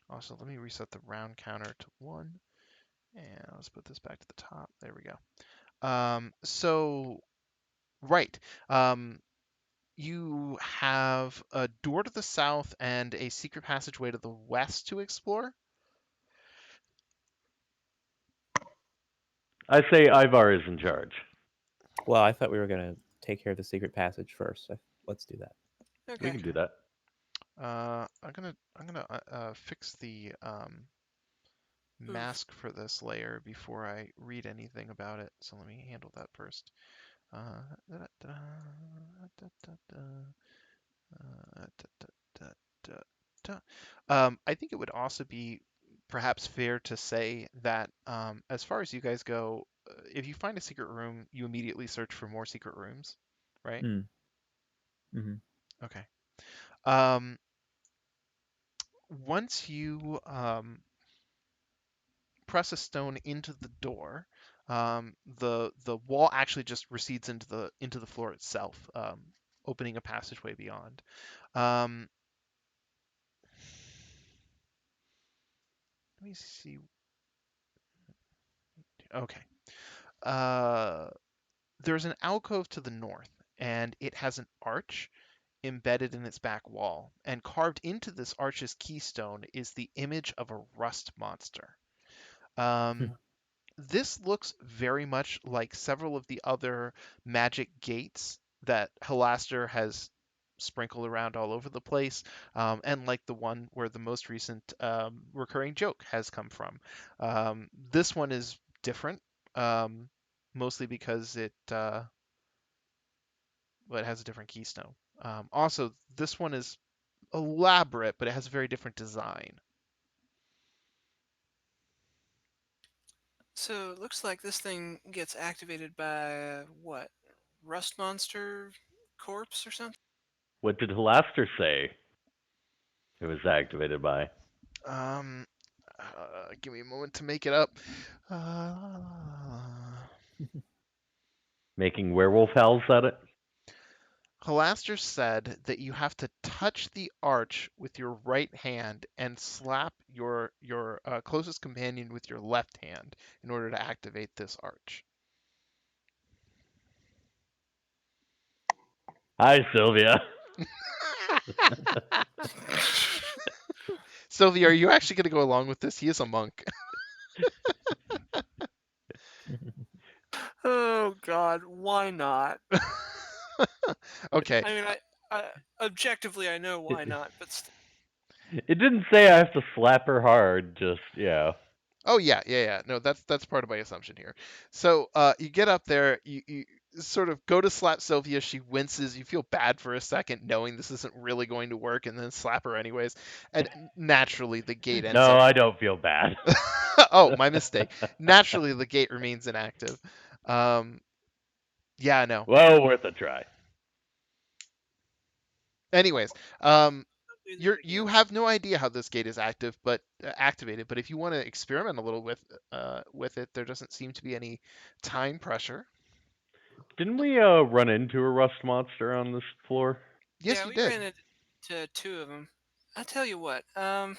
Also, let me reset the round counter to 1. And let's put this back to the top. There we go. Right. Um, you have a door to the south and a secret passageway to the west to explore. I say Ivar is in charge. Well, I thought we were gonna take care of the secret passage first. Let's do that. We Okay. can do that. I'm gonna fix the Oof. mask for this layer before I read anything about it. So let me handle that first. Uh, da, da, da, da, da, da, da, da, da, da, da. I think it would also be perhaps fair to say that as far as you guys go, if you find a secret room, you immediately search for more secret rooms, right? Mm. Hmm. Okay. Um, once you press a stone into the door, the wall actually just recedes into the floor itself, opening a passageway beyond. Um, let me see. Okay. Uh, there's an alcove to the north, and it has an arch embedded in its back wall. And carved into this arch's keystone is the image of a rust monster. Um, this looks very much like several of the other magic gates that Halaster has sprinkled around all over the place, and like the one where the most recent recurring joke has come from. This one is different, um, mostly because well, it has a different keystone. Also, this one is elaborate, but it has a very different design. So it looks like this thing gets activated by what? Rust monster corpse or something? What did Halaster say it was activated by? Um, give me a moment to make it up. Uh, Making werewolf howls at it? Halaster said that you have to touch the arch with your right hand and slap your closest companion with your left hand in order to activate this arch. Hi, Sylvia. Sylvia, are you actually going to go along with this? He is a monk. Oh God, why not? Okay. I mean, I objectively I know It, why not, but it didn't say I have to slap her hard, just, yeah. Oh yeah. No, that's part of my assumption here. So you get up there, you sort of go to slap Sylvia. She winces. You feel bad for a second, knowing this isn't really going to work, and then slap her anyways. And naturally, the gate ends No, up. I don't feel bad. Oh, my mistake. Naturally, the gate remains inactive. Um, yeah, no. Well, worth a try. Anyways, do the you video. have no idea how this gate is activated, but if you want to experiment a little with it, there doesn't seem to be any time pressure. Didn't we run into a rust monster on this floor? Yes, Yeah, you we did. ran into two of them. I tell you what, don't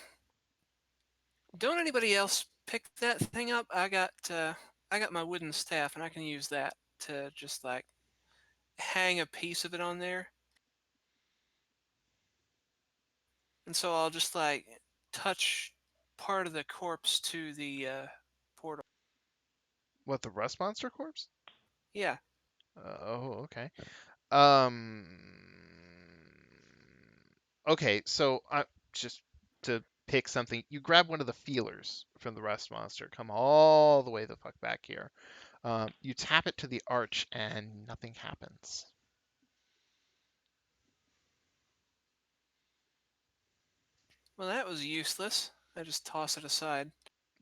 anybody else pick that thing up? I got my wooden staff, and I can use that to just like hang a piece of it on there. And so I'll just like touch part of the corpse to the portal. What, the rust monster corpse? Yeah. Oh, okay. Um. Okay, so just to pick something, you grab one of the feelers from the rust monster, come all the way the fuck back here. You tap it to the arch, and nothing happens. Well, that was useless. I just toss it aside.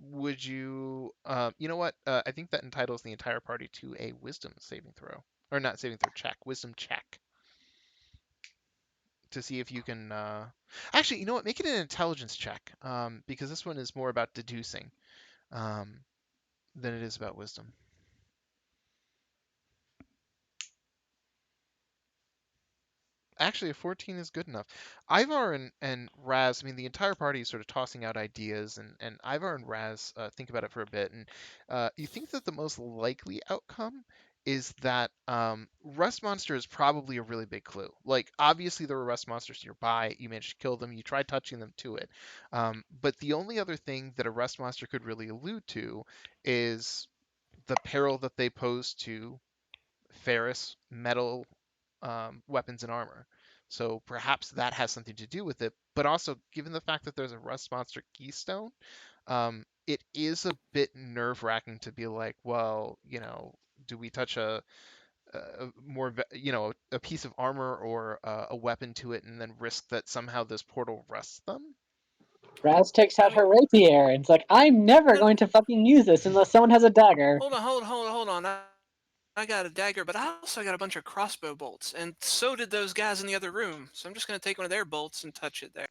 Would you? You know what? I think that entitles the entire party to a wisdom saving throw, or not saving throw, check, wisdom check, to see if you can. Actually, you know what? Make it an intelligence check, because this one is more about deducing, than it is about wisdom. Actually, a 14 is good enough. Ivar and Raz, I mean, the entire party is sort of tossing out ideas, and Ivar and Raz think about it for a bit, and you think that the most likely outcome is that Rust Monster is probably a really big clue. Like, obviously, there were Rust Monsters nearby. You managed to kill them. You tried touching them to it. But the only other thing that a Rust Monster could really allude to is the peril that they pose to ferrous metal weapons and armor. So perhaps that has something to do with it. But also, given the fact that there's a Rust Monster keystone, it is a bit nerve wracking to be like, well, do we touch a piece of armor or a weapon to it and then risk that somehow this portal rusts them? Raz takes I out mean, her rapier and it's like, I'm never no, going to fucking use this unless someone has a dagger. hold on. I got a dagger, but I also got a bunch of crossbow bolts, and so did those guys in the other room. So I'm just gonna take one of their bolts and touch it there.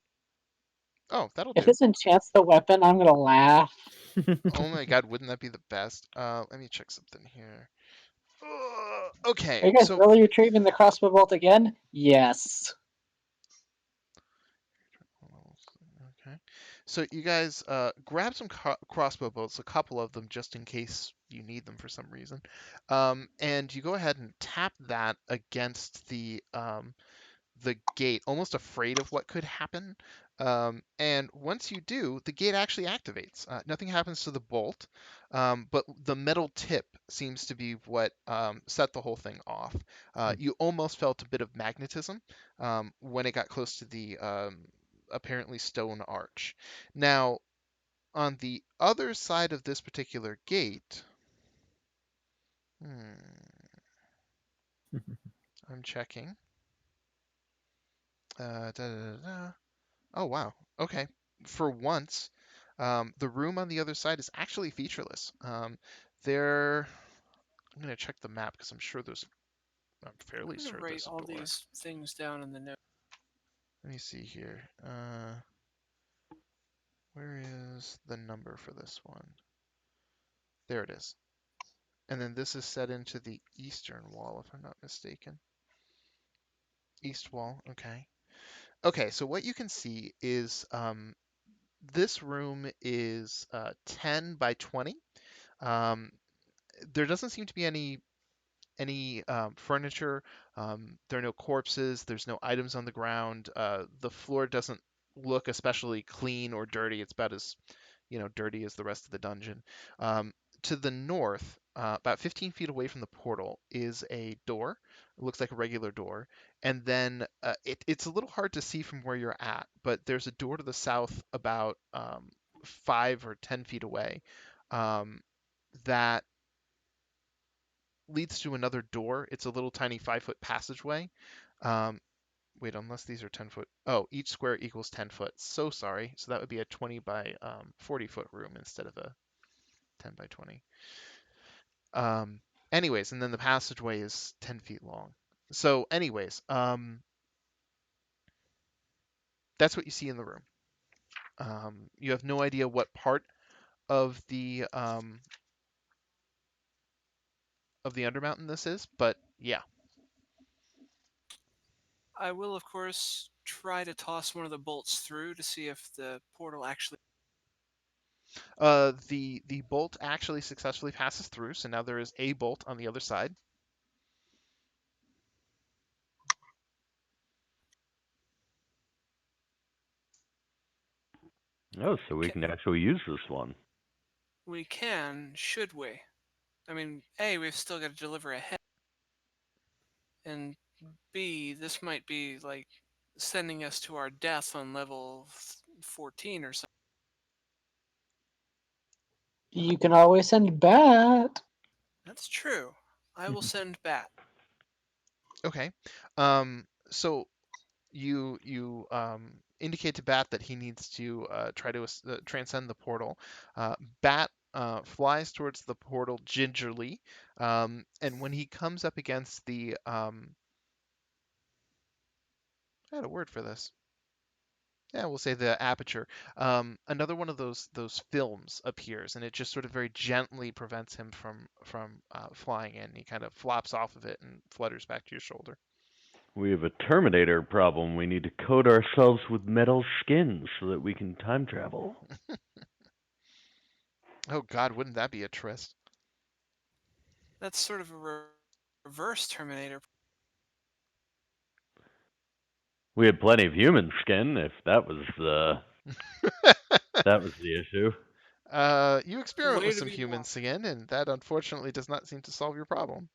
Oh, that'll If do. this enchants the weapon, I'm gonna laugh. Oh my god, wouldn't that be the best? Let me check something here. Are Okay, you guys so really retrieving the crossbow bolt again? Yes. okay. So you guys grab some crossbow bolts, a couple of them, just in case you need them for some reason. And you go ahead and tap that against the gate, almost afraid of what could happen. And once you do, the gate actually activates. Nothing happens to the bolt, but the metal tip seems to be what set the whole thing off. You almost felt a bit of magnetism when it got close to the apparently stone arch. Now, on the other side of this particular gate, I'm checking. Da, da, da, da. Oh, wow. Okay. For once, the room on the other side is actually featureless. There, I'm going to check the map because I'm sure I'm fairly I'm gonna sure write there's a all door. these things down in the note. Let me see here. Where is the number for this one? There it is. And then this is set into the eastern wall, if I'm not mistaken. East wall, okay. Okay, so what you can see is this room is 10 by 20. Um, there doesn't seem to be any furniture. There are no corpses. There's no items on the ground. The floor doesn't look especially clean or dirty. It's about as dirty as the rest of the dungeon. To the north, about 15 feet away from the portal, is a door. It looks like a regular door. And then it's a little hard to see from where you're at, but there's a door to the south about 5 or 10 feet away um, that leads to another door. It's a little tiny 5 foot passageway. Um, Wait, unless these are 10 foot. Oh, each square equals 10 foot. So sorry. So that would be a 20 by 40 foot room instead of a 10 by 20. Um, Anyways, and then the passageway is 10 feet long. So, anyways, that's what you see in the room. You have no idea what part of the Undermountain this is, but yeah. I will, of course, try to toss one of the bolts through to see if the portal actually. The bolt actually successfully passes through, so now there is a bolt on the other side. Oh, so we can actually use this one. We can, should we? I mean, A, we've still got to deliver a head, and B, this might be like sending us to our death on level 14 or something. You can always send Bat. That's true. I will send Bat. Okay. So you indicate to Bat that he needs to try to transcend the portal. Bat flies towards the portal gingerly, and when he comes up against the I had a word for this. Yeah, we'll say the aperture. Another one of those films appears, and it just sort of very gently prevents him from flying in. He kind of flops off of it and flutters back to your shoulder. We have a Terminator problem. We need to coat ourselves with metal skins so that we can time travel. Oh God, wouldn't that be a tryst? That's sort of a reverse Terminator. We had plenty of human skin, if that was the issue. You experiment Way with to some be human blunt. skin, and that unfortunately does not seem to solve your problem.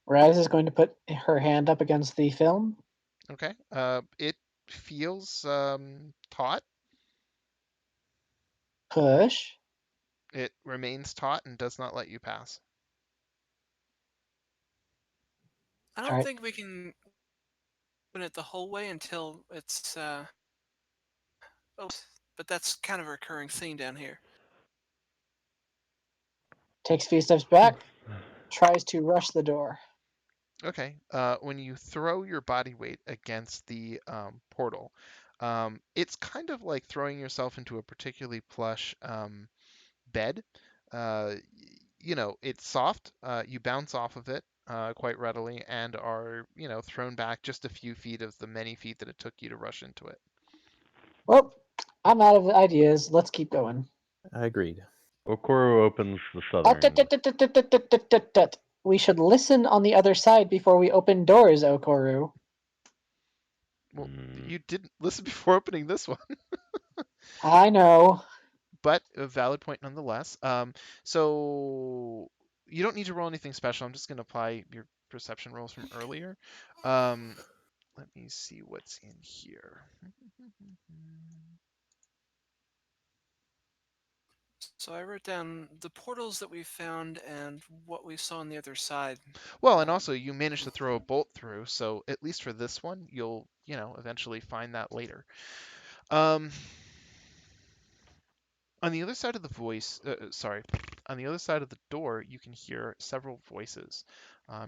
Raz is going to put her hand up against the film. Okay. It feels taut. Push. It remains taut and does not let you pass. I All don't right. think we can open it the whole way until it's oh, but that's kind of a recurring theme down here. Takes a few steps back. Tries to rush the door. Okay. When you throw your body weight against the portal, it's kind of like throwing yourself into a particularly plush bed. It's soft. You bounce off of it quite readily and are, thrown back just a few feet of the many feet that it took you to rush into it. Well, I'm out of ideas. Let's keep going. Agreed. Okoro opens the Oh, southern. we should listen on the other side before we open doors, Okoru. Well, Mm, you didn't listen before opening this one, I know. but a valid point nonetheless. So you don't need to roll anything special. I'm just going to apply your perception rolls from earlier. Um, let me see what's in here. So I wrote down the portals that we found and what we saw on the other side. Well, and also you managed to throw a bolt through, so at least for this one, you'll, eventually find that later. Um, on the other side of the on the other side of the door, you can hear several voices.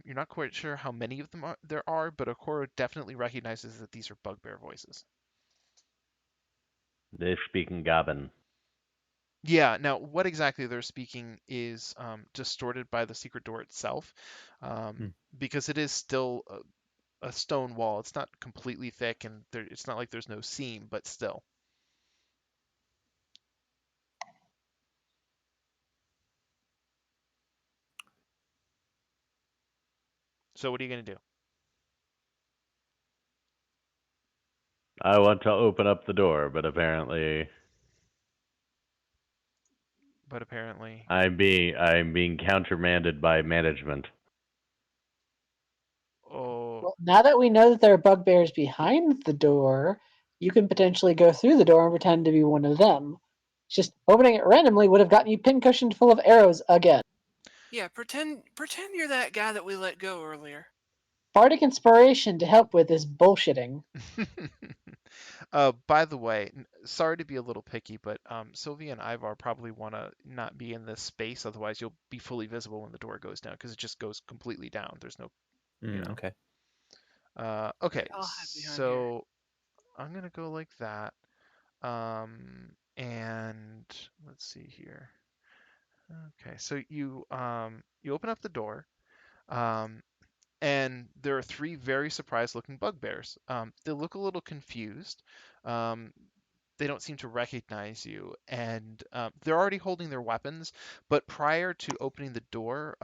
You're not quite sure how many of them there are, but Okoro definitely recognizes that these are bugbear voices. they speak in Gaban. Yeah, now what exactly they're speaking is distorted by the secret door itself, Hmm. because it is still a stone wall. It's not completely thick, and it's not like there's no seam, but still. So what are you gonna do? I want to open up the door, but apparently But apparently, I'm being countermanded by management. oh, Well, now that we know that there are bugbears behind the door, you can potentially go through the door and pretend to be one of them. Just opening it randomly would have gotten you pincushioned full of arrows again. Yeah, pretend you're that guy that we let go earlier. Bardic inspiration to help with this bullshitting. By the way, sorry to be a little picky, but Sylvia and Ivar probably want to not be in this space, otherwise you'll be fully visible when the door goes down, because it just goes completely down. There's no, you know. Okay. Okay, I'll hide behind here. so I'm gonna go like that. And let's see here. Okay, so you open up the door. Um, and there are three very surprised looking bugbears. They look a little confused. Um, they don't seem to recognize you, and they're already holding their weapons. But prior to opening the door,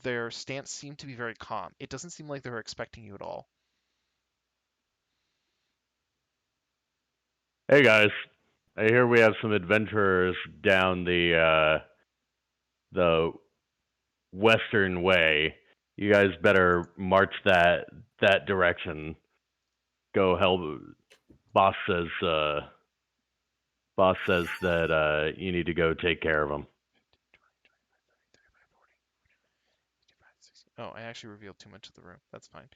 their stance seemed to be very calm. It doesn't seem like they're expecting you at all. Hey guys, I hear we have some adventurers down the western way. You guys better march that direction. Go help. Boss says that you need to go take care of them. Oh, I actually revealed too much of the room. That's fine.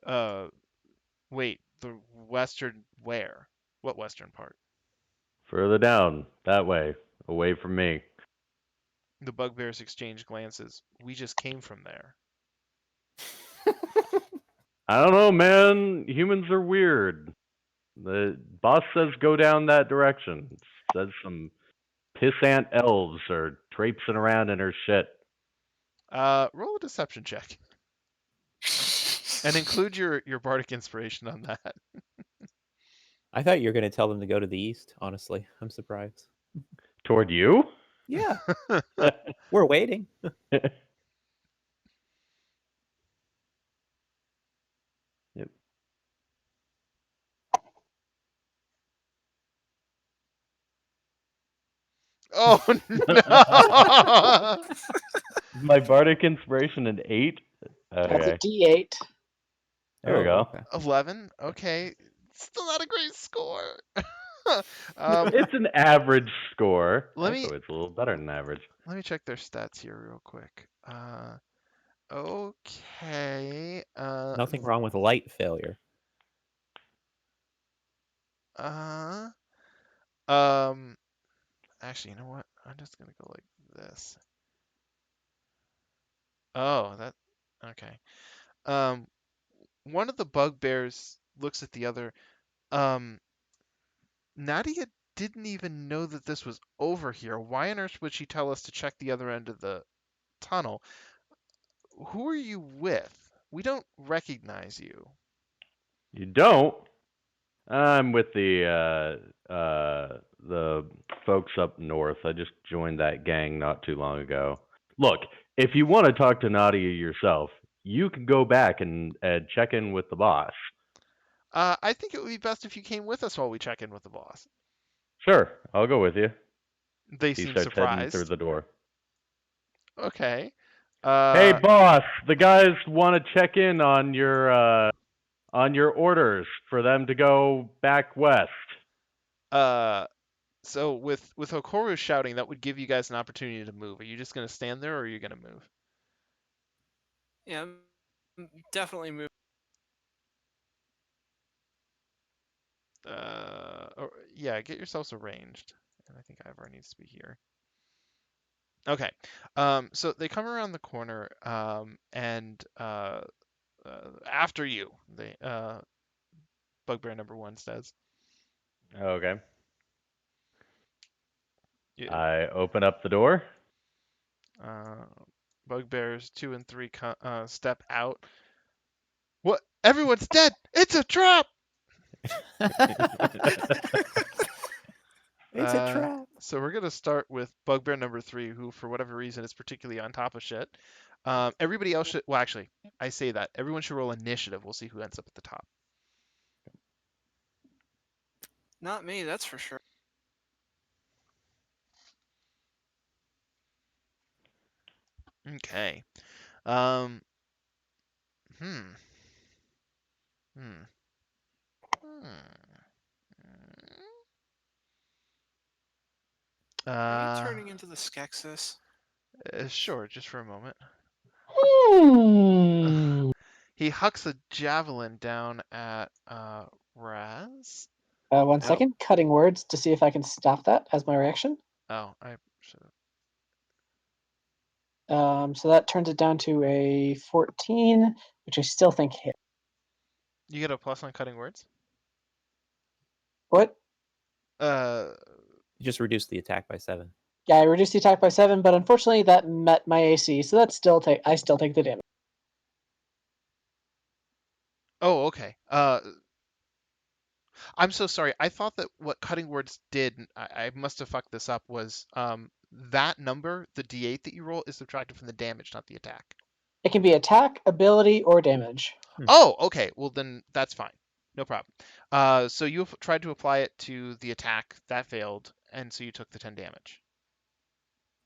Uh, wait, the western where? What western part? Further down that way, away from me. The bugbears exchange glances. We just came from there. I don't know, man. Humans are weird. The boss says go down that direction. Says some pissant elves are traipsing around in her shit. Roll a deception check and include your bardic inspiration on that. I thought you were going to tell them to go to the east. Honestly, I'm surprised. Toward you? Yeah, we're waiting. Yep. Oh no! My bardic inspiration an 8. That's a Okay, D8. there we Oh, go. okay. 11. Okay, still not a great score. It's an average score. let me Actually, it's a little better than average. let me check their stats here real quick. Okay. Nothing wrong with light failure. Uh, um, actually, you know what? I'm just gonna go like this. Oh, that okay. Um, one of the bugbears looks at the other. Um, Nadia didn't even know that this was over here. Why on earth would she tell us to check the other end of the tunnel? Who are you with? We don't recognize you. You don't? I'm with the folks up north. I just joined that gang not too long ago. Look, if you want to talk to Nadia yourself, you can go back and check in with the boss. I think it would be best if you came with us while we check in with the boss. Sure, I'll go with you. They He seem starts heading through surprised. the door. Okay. Hey, boss, the guys want to check in on your orders for them to go back west. uh, so with Okoru shouting, that would give you guys an opportunity to move. Are you just gonna stand there, or are you gonna move? Yeah, definitely move. Yeah, get yourselves arranged. And I think Ivar needs to be here. Okay. So they come around the corner, and after you, they bugbear number one says. Okay. Yeah, I open up the door. uh, bugbears 2 and 3 step out. What? Everyone's dead. It's a trap. It's a trap. So we're gonna start with bugbear number 3, who for whatever reason is particularly on top of shit. Everybody else should. Well, actually, I say that everyone should roll initiative. We'll see who ends up at the top. Not me, that's for sure. Okay. Um. Hmm. Hmm. Hmm. Are you turning into the Skeksis? Sure, just for a moment. Hmm. He hucks a javelin down at Raz. 1 second. Cutting words to see if I can stop that as my reaction. Oh, I should have. So that turns it down to a 14, which I still think hit. You get a plus on cutting words. What? Uh, You just reduced the attack by 7. Yeah, I reduced the attack by 7, but unfortunately that met my AC, so that's I still take the damage. oh, okay. I'm so sorry. I thought that what cutting words did, I must have fucked this up, was that number, the D8 that you roll, is subtracted from the damage, not the attack. It can be attack, ability, or damage. Oh, okay. Well, then that's fine. No problem. So you tried to apply it to the attack. That failed, and so you took the 10 damage.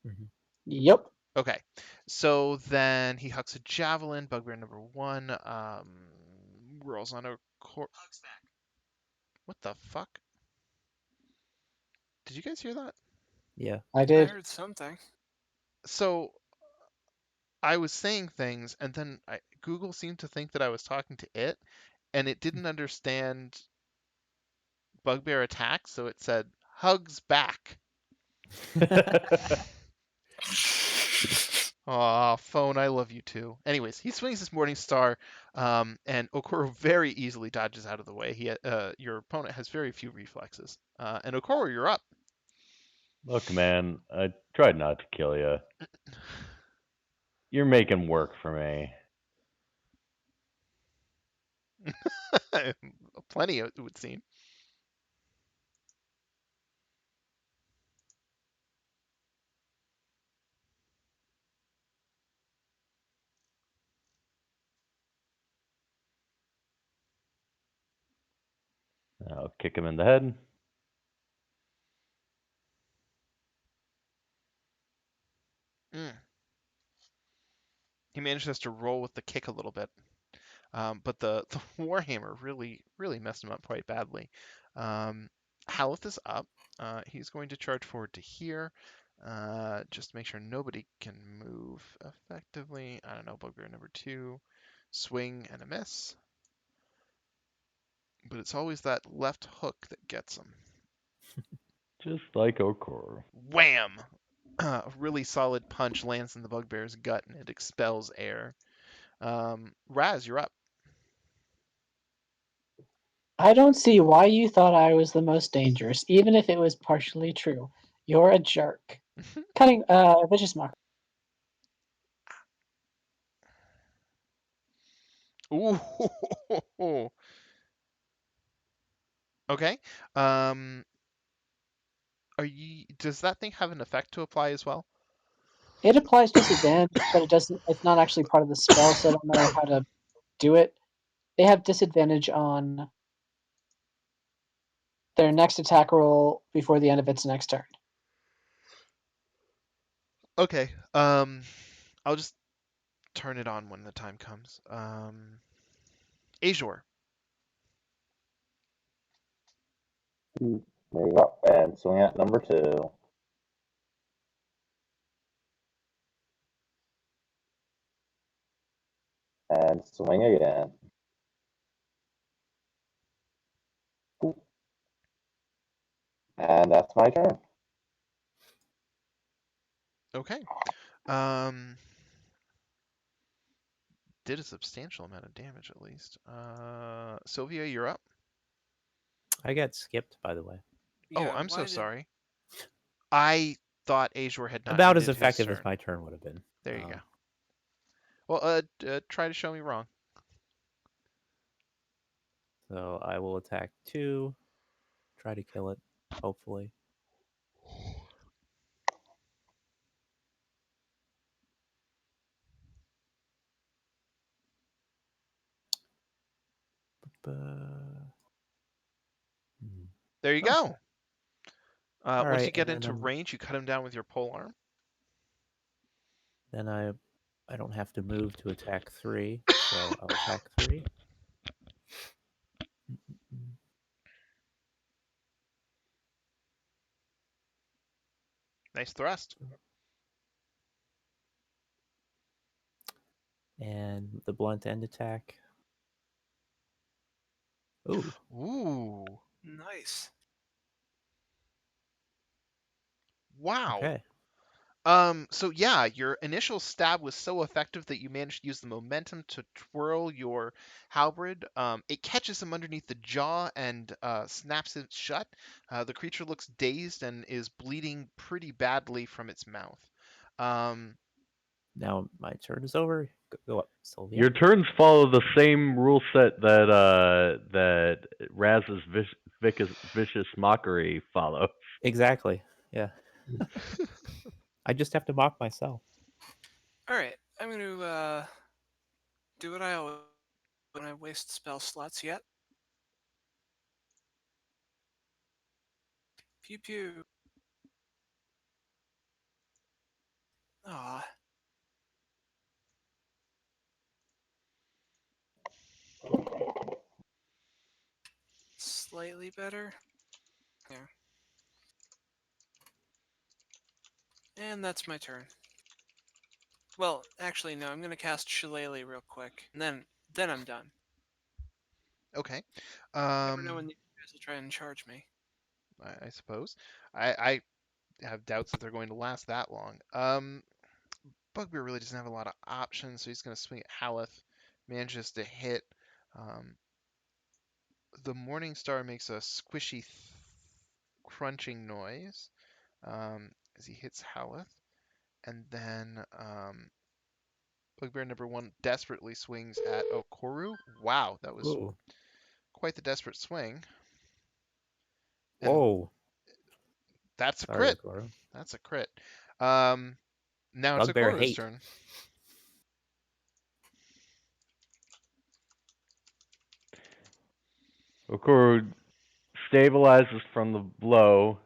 Mhm. Yep. Okay. So then he hucks a javelin. Bugbear number 1 rolls on a What the fuck? Did you guys hear that? Yeah. I I did. heard something. So I was saying things, and then Google seemed to think that I was talking to it, and it didn't understand Bugbear attack, so it said hugs back. Aw, phone, I love you too. Anyways, he swings his Morning Star, and Okoro very easily dodges out of the way. Your opponent has very few reflexes. And Okoro, you're up. Look, man, I tried not to kill you. You're making work for me. Plenty, it would seem. I'll kick him in the head. Mm. He manages to roll with the kick a little bit. But the Warhammer really messed him up quite badly. Haleth is up. He's going to charge forward to here, just to make sure nobody can move effectively. I don't know, Bugbear number 2, swing and a miss. But it's always that left hook that gets him. Just like Okoro. Wham! A really solid punch lands in the Bugbear's gut and it expels air. Raz, you're up. I don't see why you thought I was the most dangerous, even if it was partially true. You're a jerk. Cutting vicious mockery. Ooh. Okay. Um, does that thing have an effect to apply as well? It applies disadvantage, but it doesn't. It's not actually part of the spell, so I don't know how to do it. They have disadvantage on their next attack roll before the end of its next turn. Okay. I'll just turn it on when the time comes. Azure. There you go. And swing at number 2. And swing again. And that's my turn. Okay. Um, did a substantial amount of damage at least. Sylvia, you're up. I got skipped, by the way. Oh, Yeah, I'm so why did sorry. I thought Azure had not About as ended his effective turn. as my turn would have been. There you go. Well, try to show me wrong. So I will attack 2, try to kill it, hopefully. Hmm. There you Okay. go. All Once right, you get and into range, you cut him down with your pole arm. then I don't have to move to attack 3, so I'll attack 3. Nice thrust. And the blunt end attack. Ooh. Ooh. nice. Wow. Okay. So yeah, your initial stab was so effective that you managed to use the momentum to twirl your halberd. It catches him underneath the jaw and snaps it shut. The creature looks dazed and is bleeding pretty badly from its mouth. Um, Now my turn is over. Go up, Sylvia. Your turns follow the same rule set that Raz's vicious mockery follows. Exactly. Yeah. I just have to mock myself. All right, I'm going to do what I always when I waste spell slots yet. Pew pew. Ah, slightly better. Yeah. And that's my turn. Well, actually, no. I'm gonna cast Shillelagh real quick, and then I'm done. Okay. Never know when you guys will try and charge me. I suppose. I have doubts that they're going to last that long. Bugbear really doesn't have a lot of options, so he's going to swing at Haleth. Manages to hit. Um, the Morning Star makes a squishy, crunching noise as he hits Haleth, and then Bugbear number 1 desperately swings at Koru. Wow, that was Ooh. quite the desperate swing. And Whoa. that's a Sorry, crit. Okoro. That's a crit. Now it's Bugbear Koru's hate. turn. Okoro stabilizes from the blow,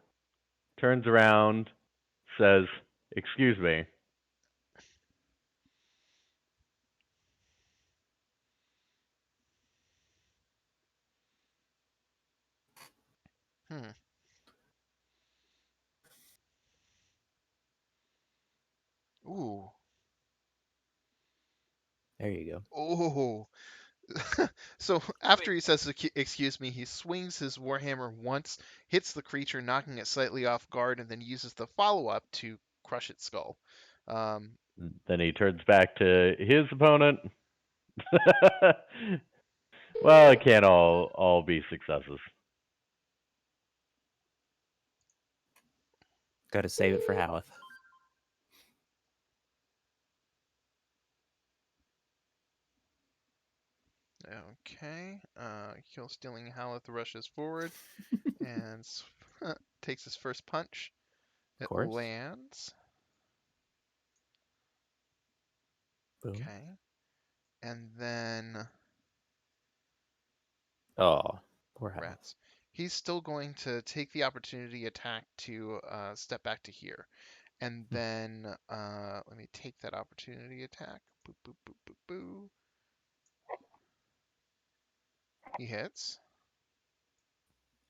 turns around, says, "Excuse me." Hmm. Ooh. There you go. Oh. So after he says excuse me, he swings his warhammer once, hits the creature, knocking it slightly off guard, and then uses the follow-up to crush its skull. Then he turns back to his opponent. Well, it can't all be successes. Got to save it for Haleth. Okay. Kill stealing Haleth rushes forward and takes his first punch. Of It course. lands. Boom. Okay. And then Oh, poor Haleth. rats. He's still going to take the opportunity attack to step back to here. And then let me take that opportunity attack. Boop, boop, boop, boop, boo. He hits.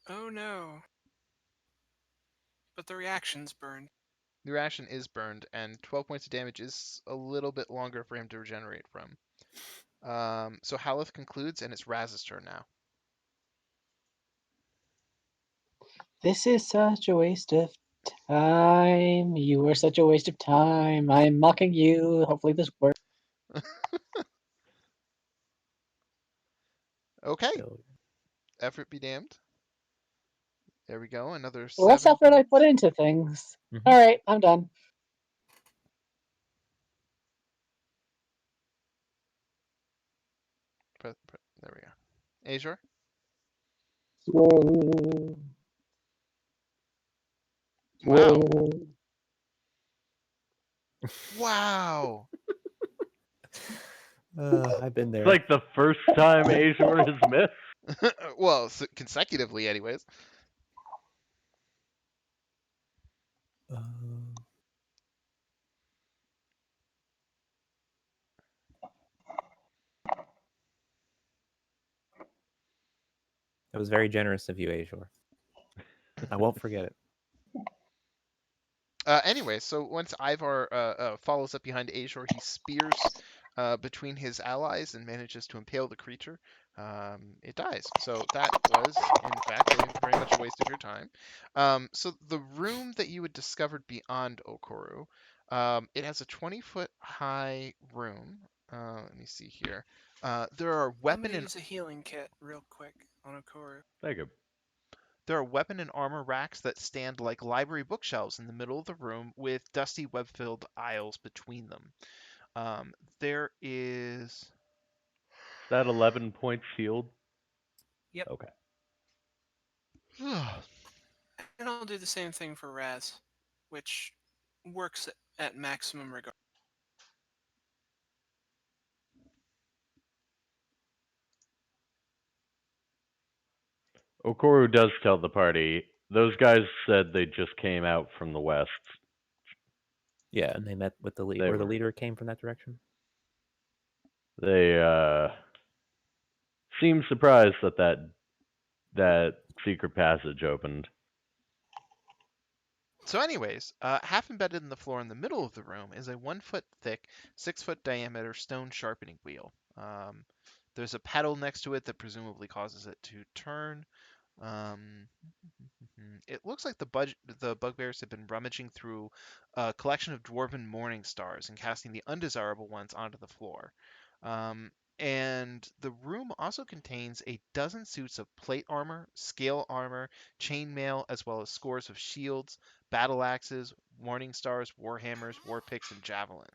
Oh no. But the reaction's burned. The reaction is burned, and 12 points of damage is a little bit longer for him to regenerate from. So Haleth concludes, and it's Raz's turn now. This is such a waste of time. You are such a waste of time. I'm mocking you. Hopefully this works. Okay, Failure. effort be damned. There we go, another Less 7 effort I points. put into things. Mhm. All right, I'm done. There we go. Azure? Swing. Wow. Swing. Wow. I've been It's there. like the first time Azure has missed. Well, consecutively, anyways. Um, That was very generous of you, Azure. I won't forget it. Anyway, so once Ivar follows up behind Azure, he spears between his allies and manages to impale the creature. It dies. So that was, in fact, very much a waste of your time. So the room that you had discovered beyond Okoru, it has a 20-foot high room. Let me see here. There are I'm weapon gonna and use a healing kit real quick on Okoro. Thank you. There are weapon and armor racks that stand like library bookshelves in the middle of the room with dusty web-filled aisles between them. There is. That 11 points healed? Yep. Okay. And I'll do the same thing for Raz, which works at maximum regard. Okoro does tell the party, those guys said they just came out from the west. Yeah, and they met with the lead. They Where the were leader came from that direction. they seemed surprised that that secret passage opened. So, anyways, half embedded in the floor in the middle of the room is a 1 foot thick, 6 foot diameter stone sharpening wheel. There's a pedal next to it that presumably causes it to turn. Um, it looks like the bugbears have been rummaging through a collection of dwarven morning stars and casting the undesirable ones onto the floor. Um, and the room also contains a dozen suits of plate armor, scale armor, chainmail, as well as scores of shields, battle axes, morning stars, warhammers, war picks, and javelins.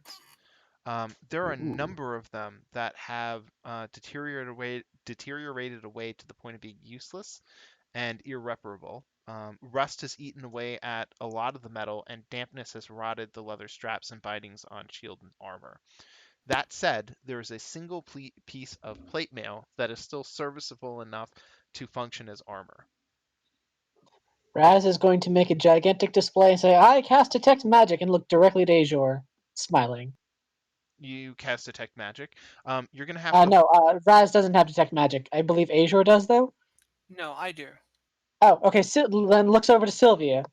There are a Ooh. number of them that have deteriorated away to the point of being useless and irreparable. Rust has eaten away at a lot of the metal, and dampness has rotted the leather straps and bindings on shield and armor. That said, there is a single piece of plate mail that is still serviceable enough to function as armor. Raz is going to make a gigantic display and say, I cast Detect Magic, and look directly at Azure, smiling. You cast Detect Magic. You're going to have to. No, Raz doesn't have Detect Magic. I believe Azure does, though. No, I do. Oh, okay. Then looks over to Sylvia.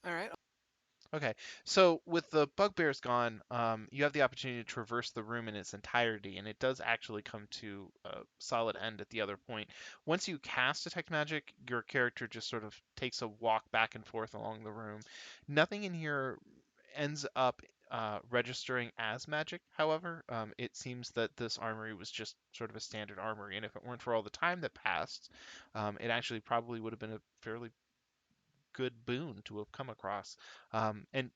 All right. Okay, so with the bugbears gone, you have the opportunity to traverse the room in its entirety, and it does actually come to a solid end at the other point. Once you cast Detect Magic, your character just sort of takes a walk back and forth along the room. Nothing in here ends up registering as magic, however. It seems that this armory was just sort of a standard armory, and if it weren't for all the time that passed, it actually probably would have been a fairly good boon to have come across. And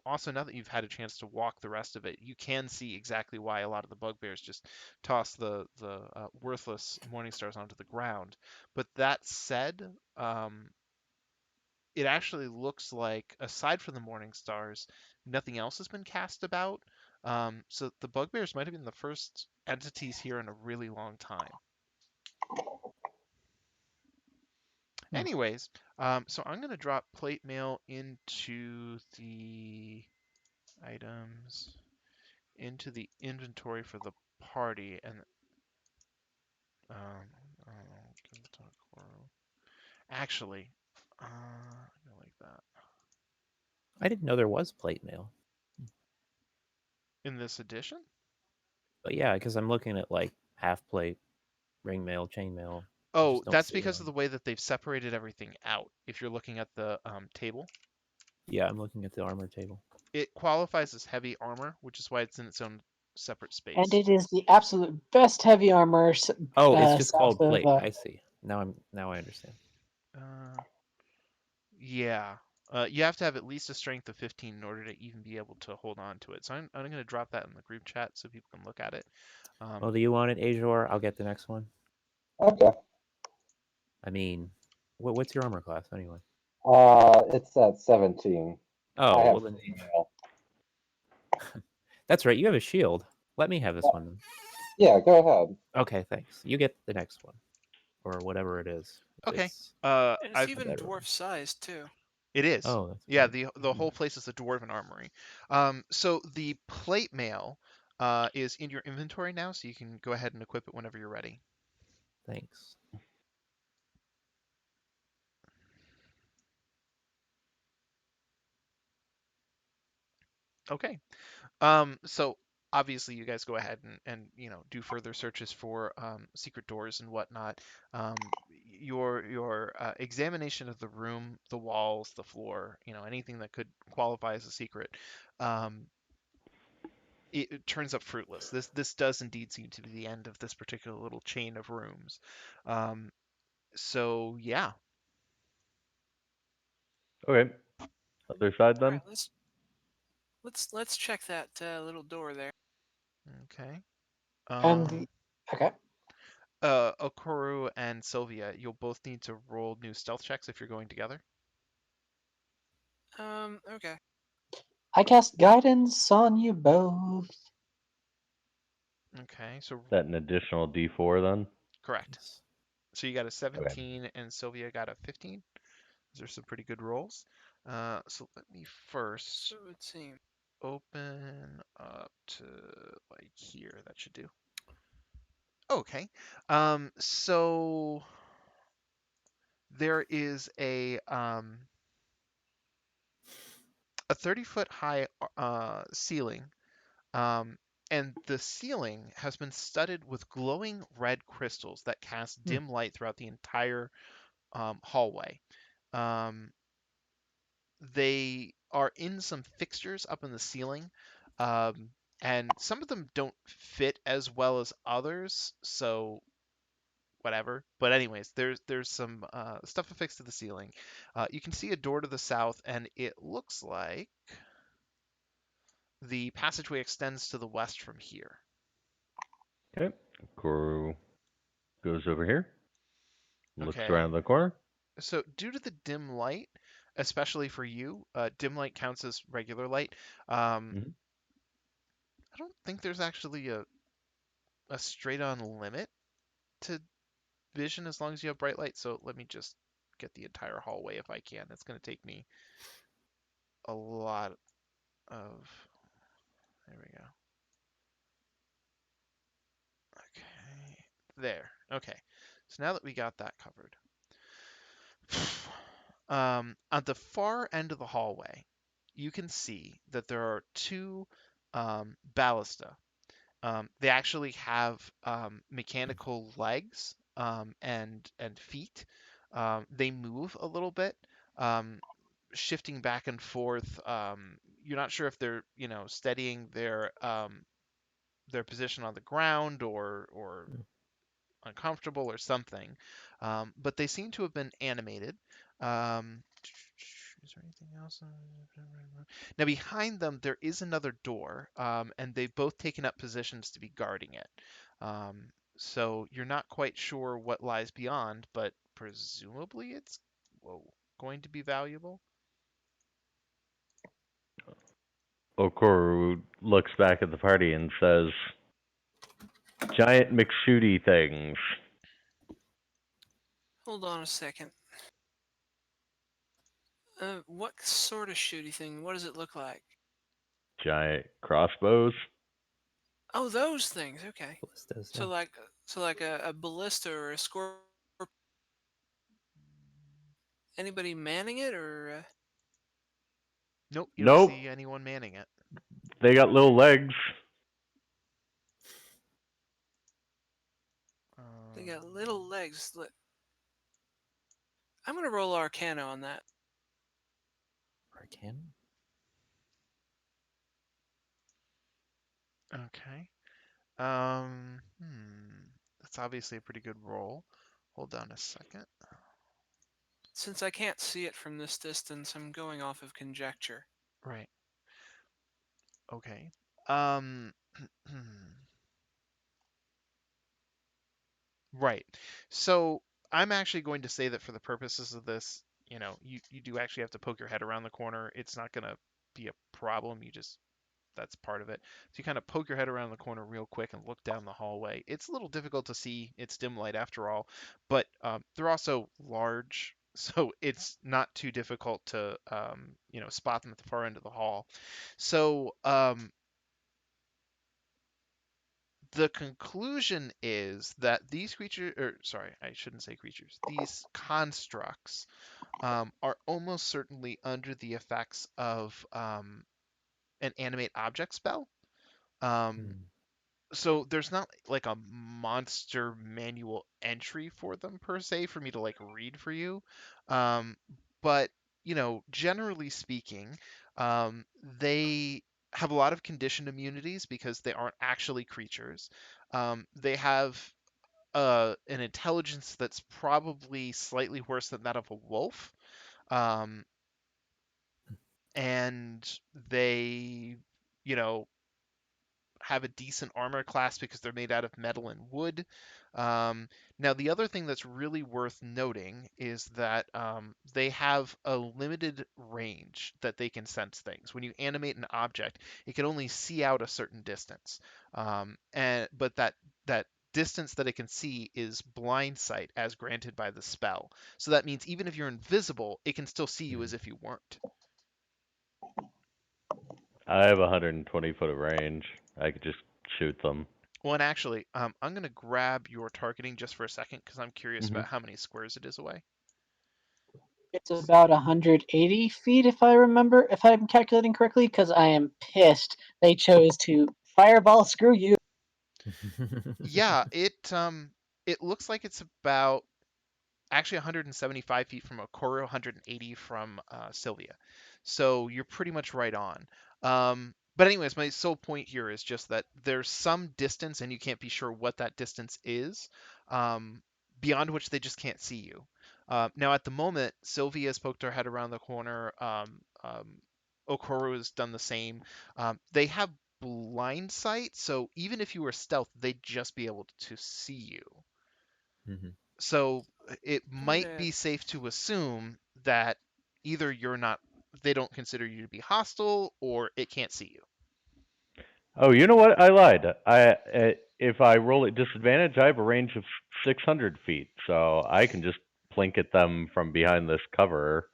also now that you've had a chance to walk the rest of it, you can see exactly why a lot of the bugbears just toss the worthless morning stars onto the ground. But that said, it actually looks like aside from the morning stars, nothing else has been cast about. So the bugbears might have been the first entities here in a really long time. Hmm. Anyways, so I'm going to drop plate mail into the items, into the inventory for the party, and give it to Koro. Actually, I like that. I didn't know there was plate mail. In this edition? But yeah, because I'm looking at like half plate, ring mail, chain mail. I Oh, just don't that's see it because of on. the way that they've separated everything out. If you're looking at the table, Yeah, I'm looking at the armor table. it qualifies as heavy armor, which is why it's in its own separate And space. it is the absolute best heavy armor Oh, it's just south called of. plate. I see. Now I understand. Uh, Yeah. You have to have at least a strength of 15 in order to even be able to hold on to it. So I'm going to drop that in the group chat so people can look at it. Well, do you want it, Azure? I'll get the next one. Okay. I mean, what's your armor class anyway? It's at 17. I Oh, have well then, female. that's right. You have a shield. Let me have this one then. Yeah, go ahead. Okay, thanks. You get the next one, or whatever it is. Okay. It's And it's I've a even better dwarf one. sized too. It is. Oh, that's Yeah, great. the whole place is a dwarven armory. So the plate mail is in your inventory now, so you can go ahead and equip it whenever you're ready. Thanks. Okay. So obviously you guys go ahead and do further searches for secret doors and whatnot. Your examination of the room, the walls, the floor, anything that could qualify as a secret, um, it turns up fruitless. This does indeed seem to be the end of this particular little chain of rooms. Um, so yeah, Okay. Other side All then? right, let's check that little door there. okay. And Um, okay. Okoro and Sylvia, you'll both need to roll new stealth checks if you're going together. Okay. I cast guidance on you both. Okay, so Is that an additional D4 then? Correct. Nice. So you got a Okay. 17 and Sylvia got a 15. Those are some pretty good rolls. So let me first So it seems. open up to like here. That should do. Okay. So there is a 30-foot high ceiling, um, and the ceiling has been studded with glowing red crystals that cast Hmm. dim light throughout the entire hallway. Um, they are in some fixtures up in the ceiling, um, and some of them don't fit as well as others, so whatever. But anyways, there's some stuff affixed to the ceiling. You can see a door to the south, and it looks like the passageway extends to the west from here. Okay. Koru goes over here, looks Okay. around the corner. So due to the dim light, especially for you, dim light counts as regular light. Hmm. I don't think there's actually a straight on limit to vision as long as you have bright light. So let me just get the entire hallway if I can. It's going to take me a lot of. There we go. Okay. There. Okay. So now that we got that covered, at the far end of the hallway, you can see that there are two ballista. They actually have mechanical legs and feet. They move a little bit, um, shifting back and forth. You're not sure if they're steadying their position on the ground or Hmm. uncomfortable or something. But they seem to have been animated. Is there anything else? Now, behind them, there is another door, and they've both taken up positions to be guarding it. So you're not quite sure what lies beyond, but presumably it's going to be valuable. Okoru looks back at the party and says, "Giant McShooty things." Hold on a second. What sort of shooty thing? What does it look like? Giant crossbows. Oh, those things. Okay. Ballistas, So yeah. like, so like a ballista or a scorpion. Anybody manning it or? Nope, you don't Nope, see anyone manning it. they got little legs. They Um, got little legs. I'm gonna roll Arcana on that. Arcana? okay. That's obviously a pretty good roll. Hold on a second. Since I can't see it from this distance, I'm going off of conjecture. Right. Okay. Um, right. So I'm actually going to say that for the purposes of this, you do actually have to poke your head around the corner. It's not going to be a problem. That's part of it. So you kind of poke your head around the corner real quick and look down the hallway. It's a little difficult to see. It's dim light after all, but they're also large, so it's not too difficult to spot them at the far end of the hall. So the conclusion is that these creatures, or sorry, I shouldn't say creatures, these constructs are almost certainly under the effects of an animate object spell. Um, Hmm. so there's not like a monster manual entry for them per se for me to like read for you. Um, but generally speaking, they have a lot of conditioned immunities because they aren't actually creatures. They have an intelligence that's probably slightly worse than that of a wolf. Um, and they, you know, have a decent armor class because they're made out of metal and wood. Now, the other thing that's really worth noting is that they have a limited range that they can sense things. When you animate an object, it can only see out a certain distance, and but that distance that it can see is blind sight as granted by the spell. So that means even if you're invisible, it can still see you as if you weren't. I have 120 foot of range. I could just shoot them. Well, and actually, I'm going to grab your targeting just for a second because I'm curious Mhm. about how many squares it is away. It's about 180 feet, if I'm calculating correctly, because I am pissed they chose to fireball screw you. Yeah, it looks like it's about actually 175 feet from Okoro, 180 from Sylvia. So you're pretty much right on. But anyways, my sole point here is just that there's some distance, and you can't be sure what that distance is, beyond which they just can't see you. Now, at the moment, Sylvia has poked her head around the corner. Okoro has done the same. They have blind sight, so even if you were stealth, they'd just be able to see you. Mhm. So it I'm gonna might be safe to assume that either they don't consider you to be hostile, or it can't see you. Oh, you know what? I lied. If I roll at disadvantage, I have a range of 600 feet, so I can just plink at them from behind this cover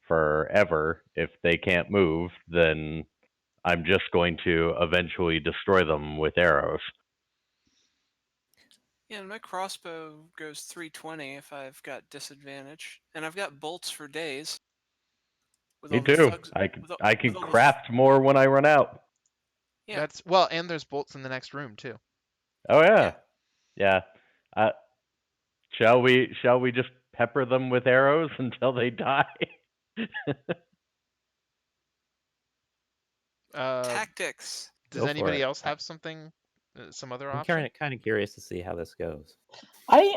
forever. If they can't move, then I'm just going to eventually destroy them with arrows. Yeah, and my crossbow goes 320 if I've got disadvantage, and I've got bolts for days. With Me all the too. thugs, I with can all the craft more when I run out. yeah, And there's bolts in the next room too. Oh yeah. yeah, yeah. Uh, shall we just pepper them with arrows until they die? Uh, Tactics. does Go for anybody it. else have something, some other I'm option? kind of curious to see how this goes. I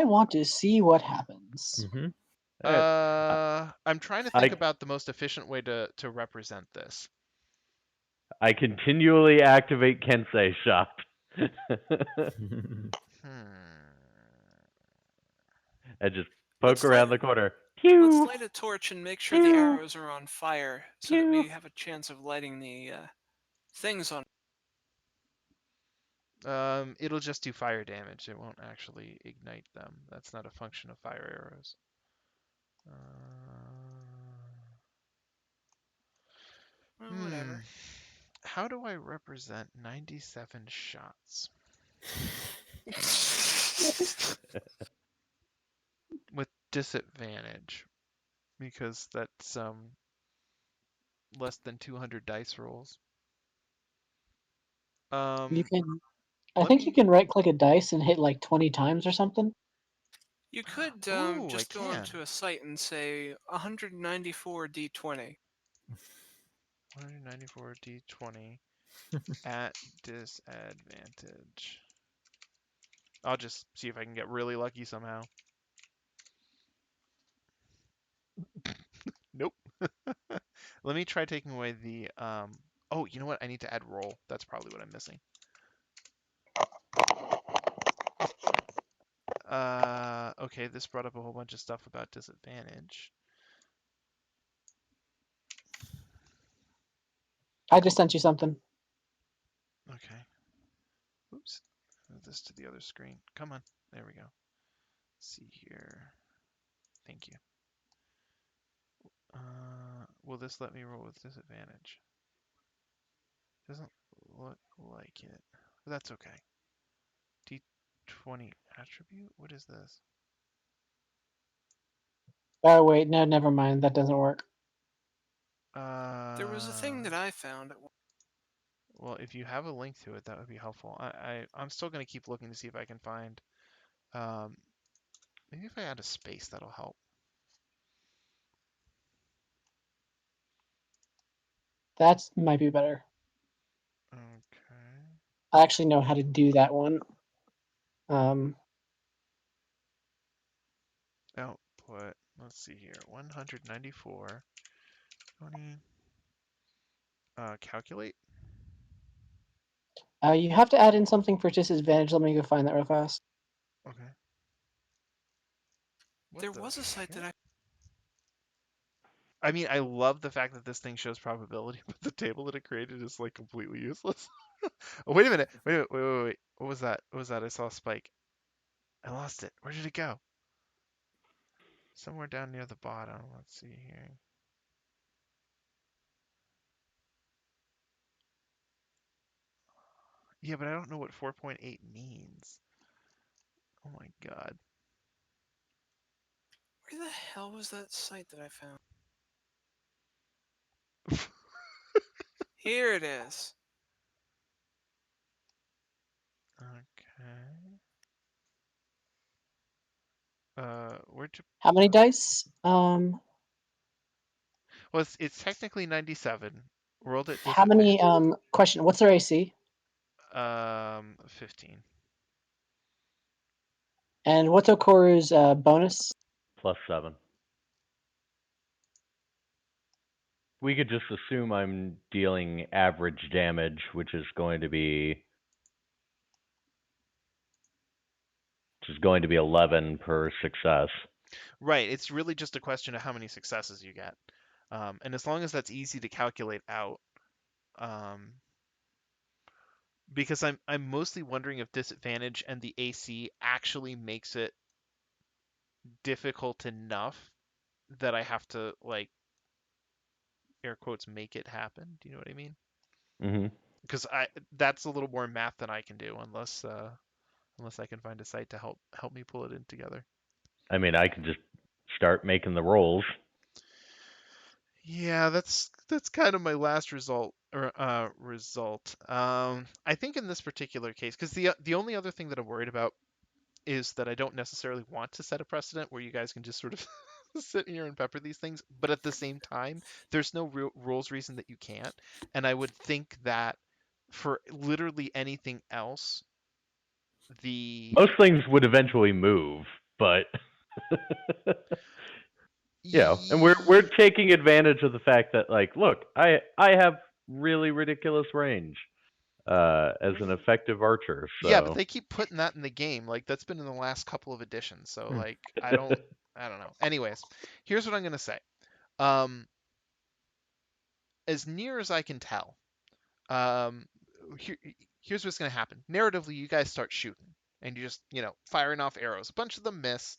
want to see what happens. Mm-hmm. All right. I'm trying to think I about the most efficient way to represent this. I continually activate Kensei shot. Hmm. I just poke Let's light around the corner. let's Pew light a torch and make sure the pew arrows are on fire, so that pew. we have a chance of lighting the things on. It'll just do fire damage. It won't actually ignite them. That's not a function of fire arrows. Well, Hmm. whatever. How do I represent 97 shots with disadvantage? Because that's less than 200 dice rolls. You Um, can, I let think you me. can right click a dice and hit like 20 times or something. You could Ooh, I just go can. onto a site and say 194 d20. 194 d20 at disadvantage. I'll just see if I can get really lucky somehow. Nope. Let me try taking away the oh, you know what? I need to add roll. That's probably what I'm missing. Okay, this brought up a whole bunch of stuff about disadvantage. I just sent you something. Okay. Oops. Move this to the other screen. Come on. There we go. Let's see here. Thank you. Will this let me roll with disadvantage? Doesn't look like it. But that's okay. D20 attribute? What is this? Oh wait, no, never mind. That doesn't work. There was a thing that I found. Well, if you have a link to it, that would be helpful. I'm still going to keep looking to see if I can find. Um, maybe if I add a space, that'll help. That might be better. Okay. I actually know how to do that one. Output. Let's see here. 194. 20. Calculate. You have to add in something for disadvantage. Let me go find that real fast. Okay. What There the was a site heck? that I mean, I love the fact that this thing shows probability, but the table that it created is like completely useless. Oh, wait a minute. Wait. What was that? What was that? I saw a spike. I lost it. Where did it go? Somewhere down near the bottom. Let's see here. Yeah, but I don't know what 4.8 means. Oh my god. Where the hell was that site that I found? Here it is. Okay. Where'd you? How many dice? Well, it's technically 97. Rolled at How many? disadvantage. Question. What's their AC? 15. And what's Okoru's bonus? +7. We could just assume I'm dealing average damage, which is going to be 11 per success. Right. It's really just a question of how many successes you get. And as long as that's easy to calculate out, um, because I'm mostly wondering if disadvantage and the AC actually makes it difficult enough that I have to like air quotes make it happen. Do you know what I mean? Hmm. Because I that's a little more math than I can do unless I can find a site to help me pull it in together. I mean, I could just start making the rolls. Yeah, that's kind of my last result. I think in this particular case, because the only other thing that I'm worried about is that I don't necessarily want to set a precedent where you guys can just sort of sit here and pepper these things, but at the same time, there's no real rules reason that you can't. And I would think that for literally anything else, the Most things would eventually move, but and we're Ye- taking advantage of the fact that, like, look, I have really ridiculous range as an effective archer, yeah, but so they keep putting that in the game. Like that's been in the last couple of editions. So Hmm. like I don't know. Anyways, here's what I'm gonna say. Um, as near as I can tell, um, here, here's what's going to happen. Narratively, you guys start shooting and you just, firing off arrows. A bunch of them miss.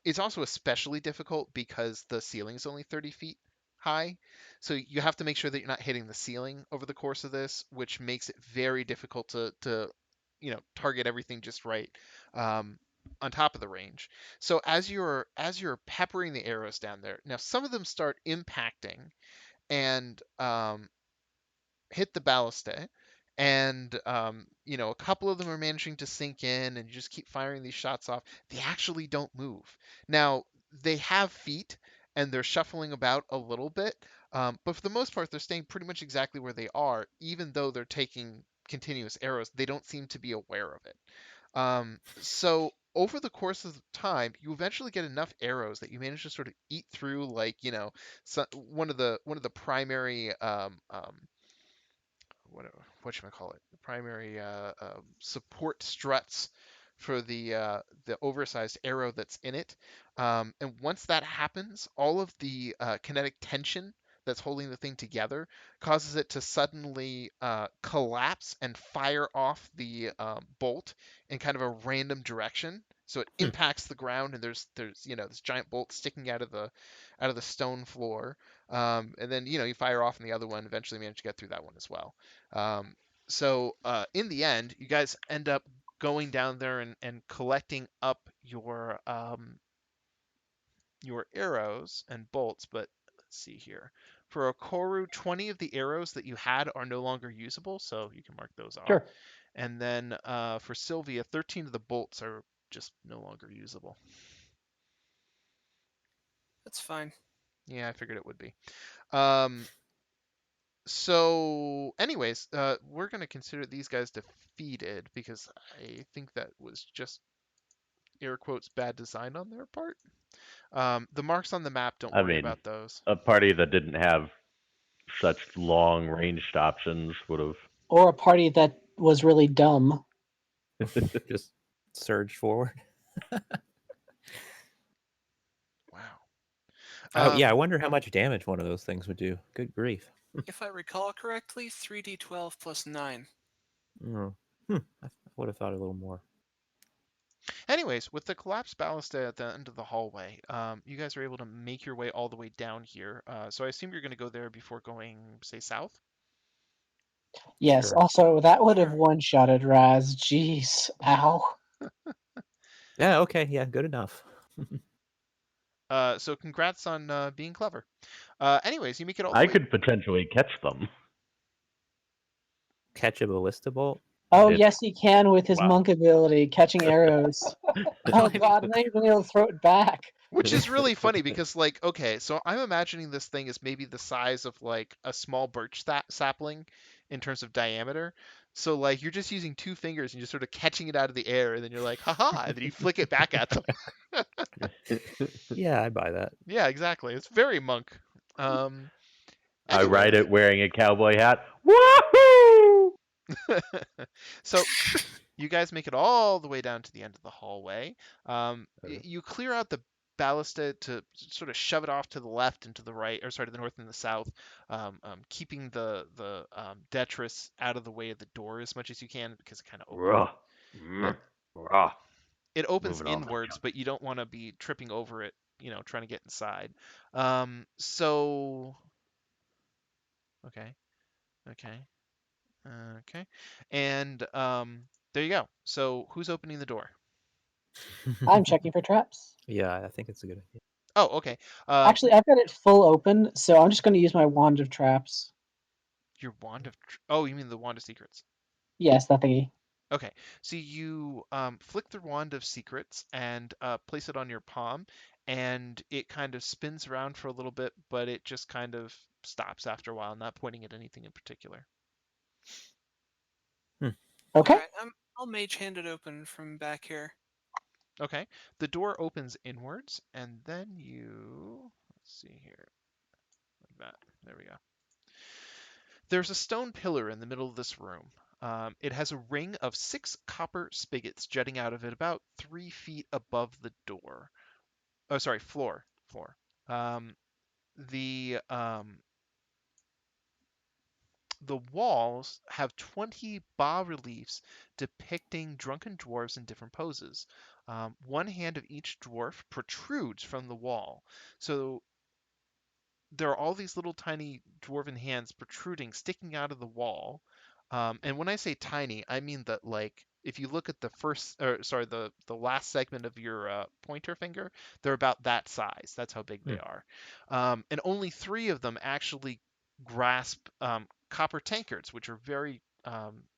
It's also especially difficult because the ceiling is only 30 feet high. So you have to make sure that you're not hitting the ceiling over the course of this, which makes it very difficult to target everything just right on top of the range. So as you're peppering the arrows down there, now some of them start impacting and hit the Ballistae, and a couple of them are managing to sink in, and you just keep firing these shots off. They actually don't move. Now they have feet, and they're shuffling about a little bit, but for the most part, they're staying pretty much exactly where they are, even though they're taking continuous arrows. They don't seem to be aware of it. So over the course of time, you eventually get enough arrows that you manage to sort of eat through, like one of the primary what you call it, the primary support struts for the oversized arrow that's in it. And once that happens, all of the kinetic tension that's holding the thing together causes it to suddenly collapse and fire off the bolt in kind of a random direction. So it Hmm. impacts the ground, and there's this giant bolt sticking out of the stone floor. And then you fire off on the other one. Eventually, manage to get through that one as well. So in the end, you guys end up going down there and collecting up your arrows and bolts. But let's see here. For Okoru, 20 of the arrows that you had are no longer usable, so you can mark those off. sure. And then for Sylvia, 13 of the bolts are just no longer usable. That's fine. Yeah, I figured it would be. Um, So, anyways, we're going to consider these guys defeated because I think that was just air quotes bad design on their part. The marks on the map, don't I worry mean, about those. a party that didn't have such long ranged options would have. Or a party that was really dumb. Just surge forward. Wow. Oh yeah, I Um, wonder how much damage one of those things would do. Good grief. If I recall correctly, 3d12 plus 9. Oh. Hmm. would have thought a little more. Anyways, with the collapsed Ballistae at the end of the hallway, you guys are able to make your way all the way down here. So I assume you're going to go there before going, say, south? Yes. Sure. Also, that would have Sure. one-shotted Raz. Jeez. Ow. Yeah. Okay. Yeah. Good enough. So congrats on being clever. Anyways, you make it all the I way. could potentially catch them. Catch a ballista bolt. Oh, It's yes, he can with his wow. monk ability, catching arrows. Oh, God, and then he's been able to throw it back. Which is really funny because, like, okay, so I'm imagining this thing is maybe the size of like a small birch sapling in terms of diameter. So, like, you're just using two fingers and you're sort of catching it out of the air, and then you're like, haha, and then you flick it back at them. Yeah, I buy that. Yeah, exactly. It's very monk. Um, I ride anyways, it wearing a cowboy hat. Woohoo! so you guys make it all the way down to the end of the hallway. Okay. You clear out the ballista to sort of shove it off to the left and to the right, or sorry, to the north and the south, keeping the detritus out of the way of the door as much as you can because it kind of opens. Rah. It, Rah. it opens Moving all this inwards, junk. but you don't want to be tripping over it, trying to get inside. So okay, okay, okay, and there you go. So who's opening the door? I'm checking for traps. Yeah, I think it's a good idea. Oh, okay. Actually, I've got it full open, so I'm just going to use my wand of traps. Your wand of oh, you mean the wand of secrets? Yes, that thingy. Okay, so you flick the wand of secrets and place it on your palm, and it kind of spins around for a little bit, but it just kind of stops after a while, not pointing at anything in particular. Okay. All right, I'll mage hand it open from back here. Okay, the door opens inwards, and then you let's see here, like that. There we go. There's a stone pillar in the middle of this room. It has a ring of 6 copper spigots jutting out of it about 3 feet above the door. Oh, sorry, floor. Um, the walls have 20 bas reliefs depicting drunken dwarves in different poses. One hand of each dwarf protrudes from the wall. So there are all these little tiny dwarven hands protruding, sticking out of the wall. And when I say tiny, I mean that like if you look at the first, or sorry, the last segment of your pointer finger, they're about that size. That's how big Hmm. they are. And only 3 of them actually grasp copper tankards, which are very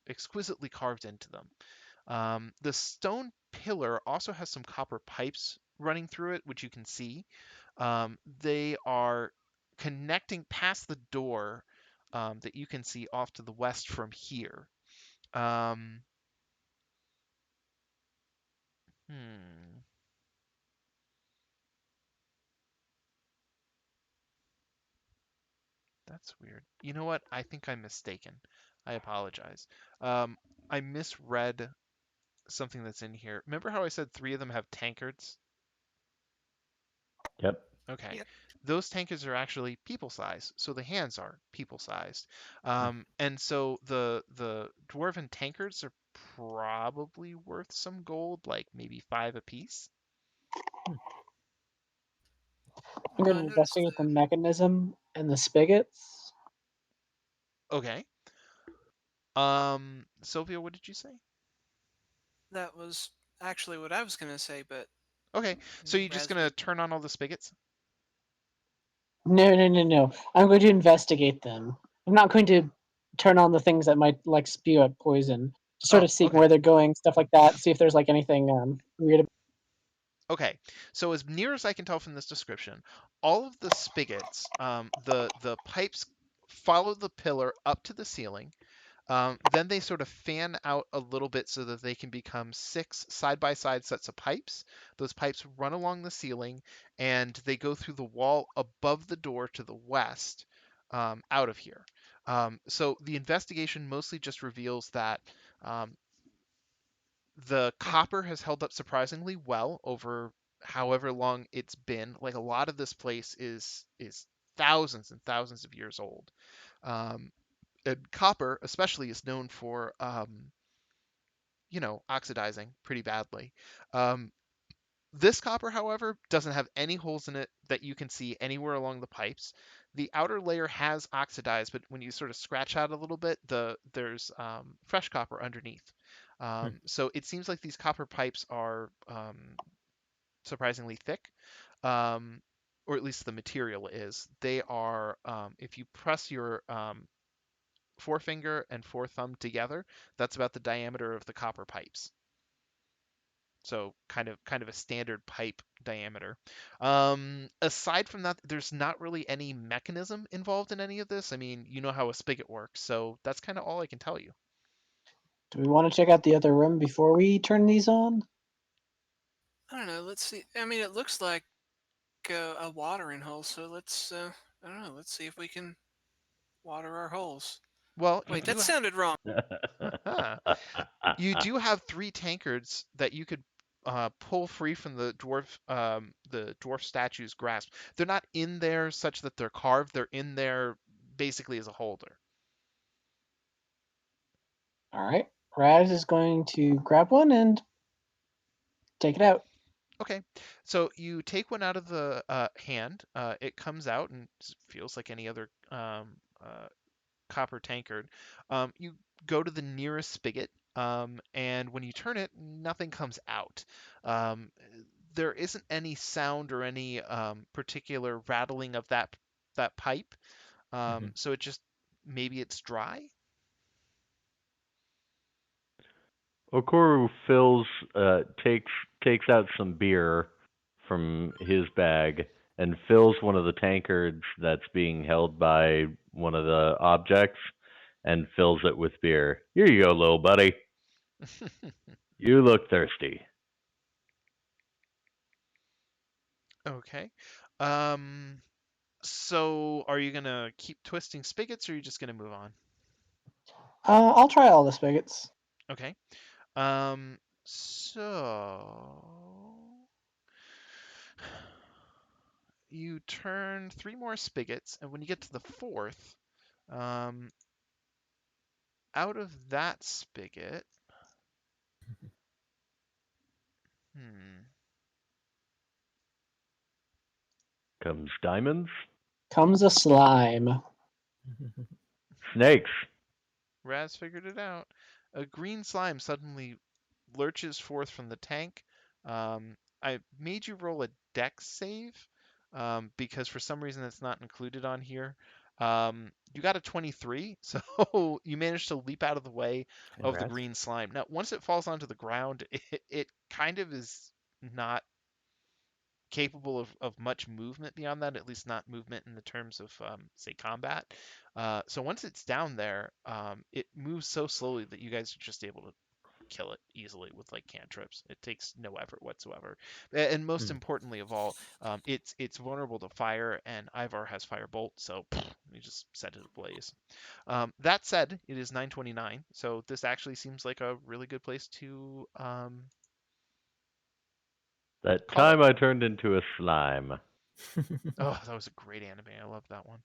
exquisitely carved into them. The stone pillar also has some copper pipes running through it, which you can see. They are connecting past the door that you can see off to the west from here. Um, hmm, that's weird. You know what? I think I'm mistaken. I apologize. Um, I misread something that's in here. Remember how I said 3 of them have tankards? Yep. Okay. Yep. Those tankards are actually people size, so the hands are people sized. Hmm. And so the dwarven tankards are probably worth some gold, like maybe 5 apiece. I'm going to Notice investigate the mechanism and the spigots. Okay. Sylvia, what did you say? that was actually what I was gonna say, but Okay, so you're just Raz gonna beat. turn on all the spigots? No, no, no, no. I'm going to investigate them. I'm not going to turn on the things that might like spew out poison. Just sort Oh, of seeing okay. where they're going, stuff like that. See if there's like anything weird. Okay, so as near as I can tell from this description, all of the spigots, the pipes follow the pillar up to the ceiling. Then they sort of fan out a little bit so that they can become 6 side-by-side sets of pipes. Those pipes run along the ceiling and they go through the wall above the door to the west, out of here. So the investigation mostly just reveals that um, the copper has held up surprisingly well over however long it's been. Like a lot of this place is thousands and thousands of years old. Um, and copper, especially, is known for oxidizing pretty badly. Um, this copper, however, doesn't have any holes in it that you can see anywhere along the pipes. The outer layer has oxidized, but when you sort of scratch out a little bit, there's fresh copper underneath. So it seems like these copper pipes are surprisingly thick, um, or at least the material is. They are, if you press your forefinger and forethumb together, that's about the diameter of the copper pipes. So kind of a standard pipe diameter. Aside from that, there's not really any mechanism involved in any of this. I mean, you know how a spigot works, so that's kind of all I can tell you. Do we want to check out the other room before we turn these on? I don't know. Let's see. I mean, it looks like a watering hole. So let's. I don't know. Let's see if we can water our holes. Well, Wait, that sounded wrong. you do have 3 tankards that you could pull free from the dwarf statue's grasp. They're not in there such that they're carved. They're in there basically as a holder. All right. Raz is going to grab one and take it out. Okay, so you take one out of the hand. It comes out and feels like any other copper tankard. You go to the nearest spigot, and when you turn it, nothing comes out. Um, there isn't any sound or any particular rattling of that pipe. So it just maybe it's dry. Okoro takes out some beer from his bag and fills one of the tankards that's being held by one of the objects and fills it with beer. Here you go, little buddy. You look thirsty. Okay. Um, so are you gonna keep twisting spigots, or are you just gonna move on? I'll try all the spigots. Okay. So you turn 3 more spigots, and when you get to the 4th, um, out of that spigot, hmm, Comes diamonds, Comes a slime. snakes. Raz figured it out. A green slime suddenly lurches forth from the tank. I made you roll a dex save because for some reason it's not included on here. You got a 23, so you managed to leap out of the way of the Congrats. green slime. Now, once it falls onto the ground, it kind of is not capable of much movement beyond that, at least not movement in the terms of, say, combat. So once it's down there, it moves so slowly that you guys are just able to kill it easily with like cantrips. It takes no effort whatsoever. And most importantly of all, it's vulnerable to fire, and Ivar has firebolt, so you just set it ablaze. That said, it is 9:29, so this actually seems like a really good place to That call it. time I turned into a slime. Oh, that was a great anime. I love that one.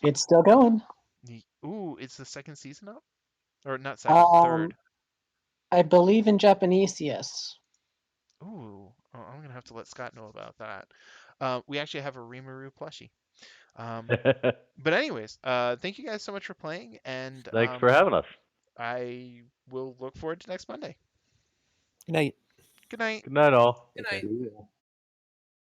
It's still going. Ooh, it's the 2nd season up? Or not second, Um, 3rd. I believe in Japanese, yes. Ooh, oh, I'm gonna have to let Scott know about that. We actually have a Rimuru plushie. But anyways, thank you guys so much for playing, and Thanks for having us. I will look forward to next Monday. Good night. Good night. Good night, all. Good Okay. night. See ya.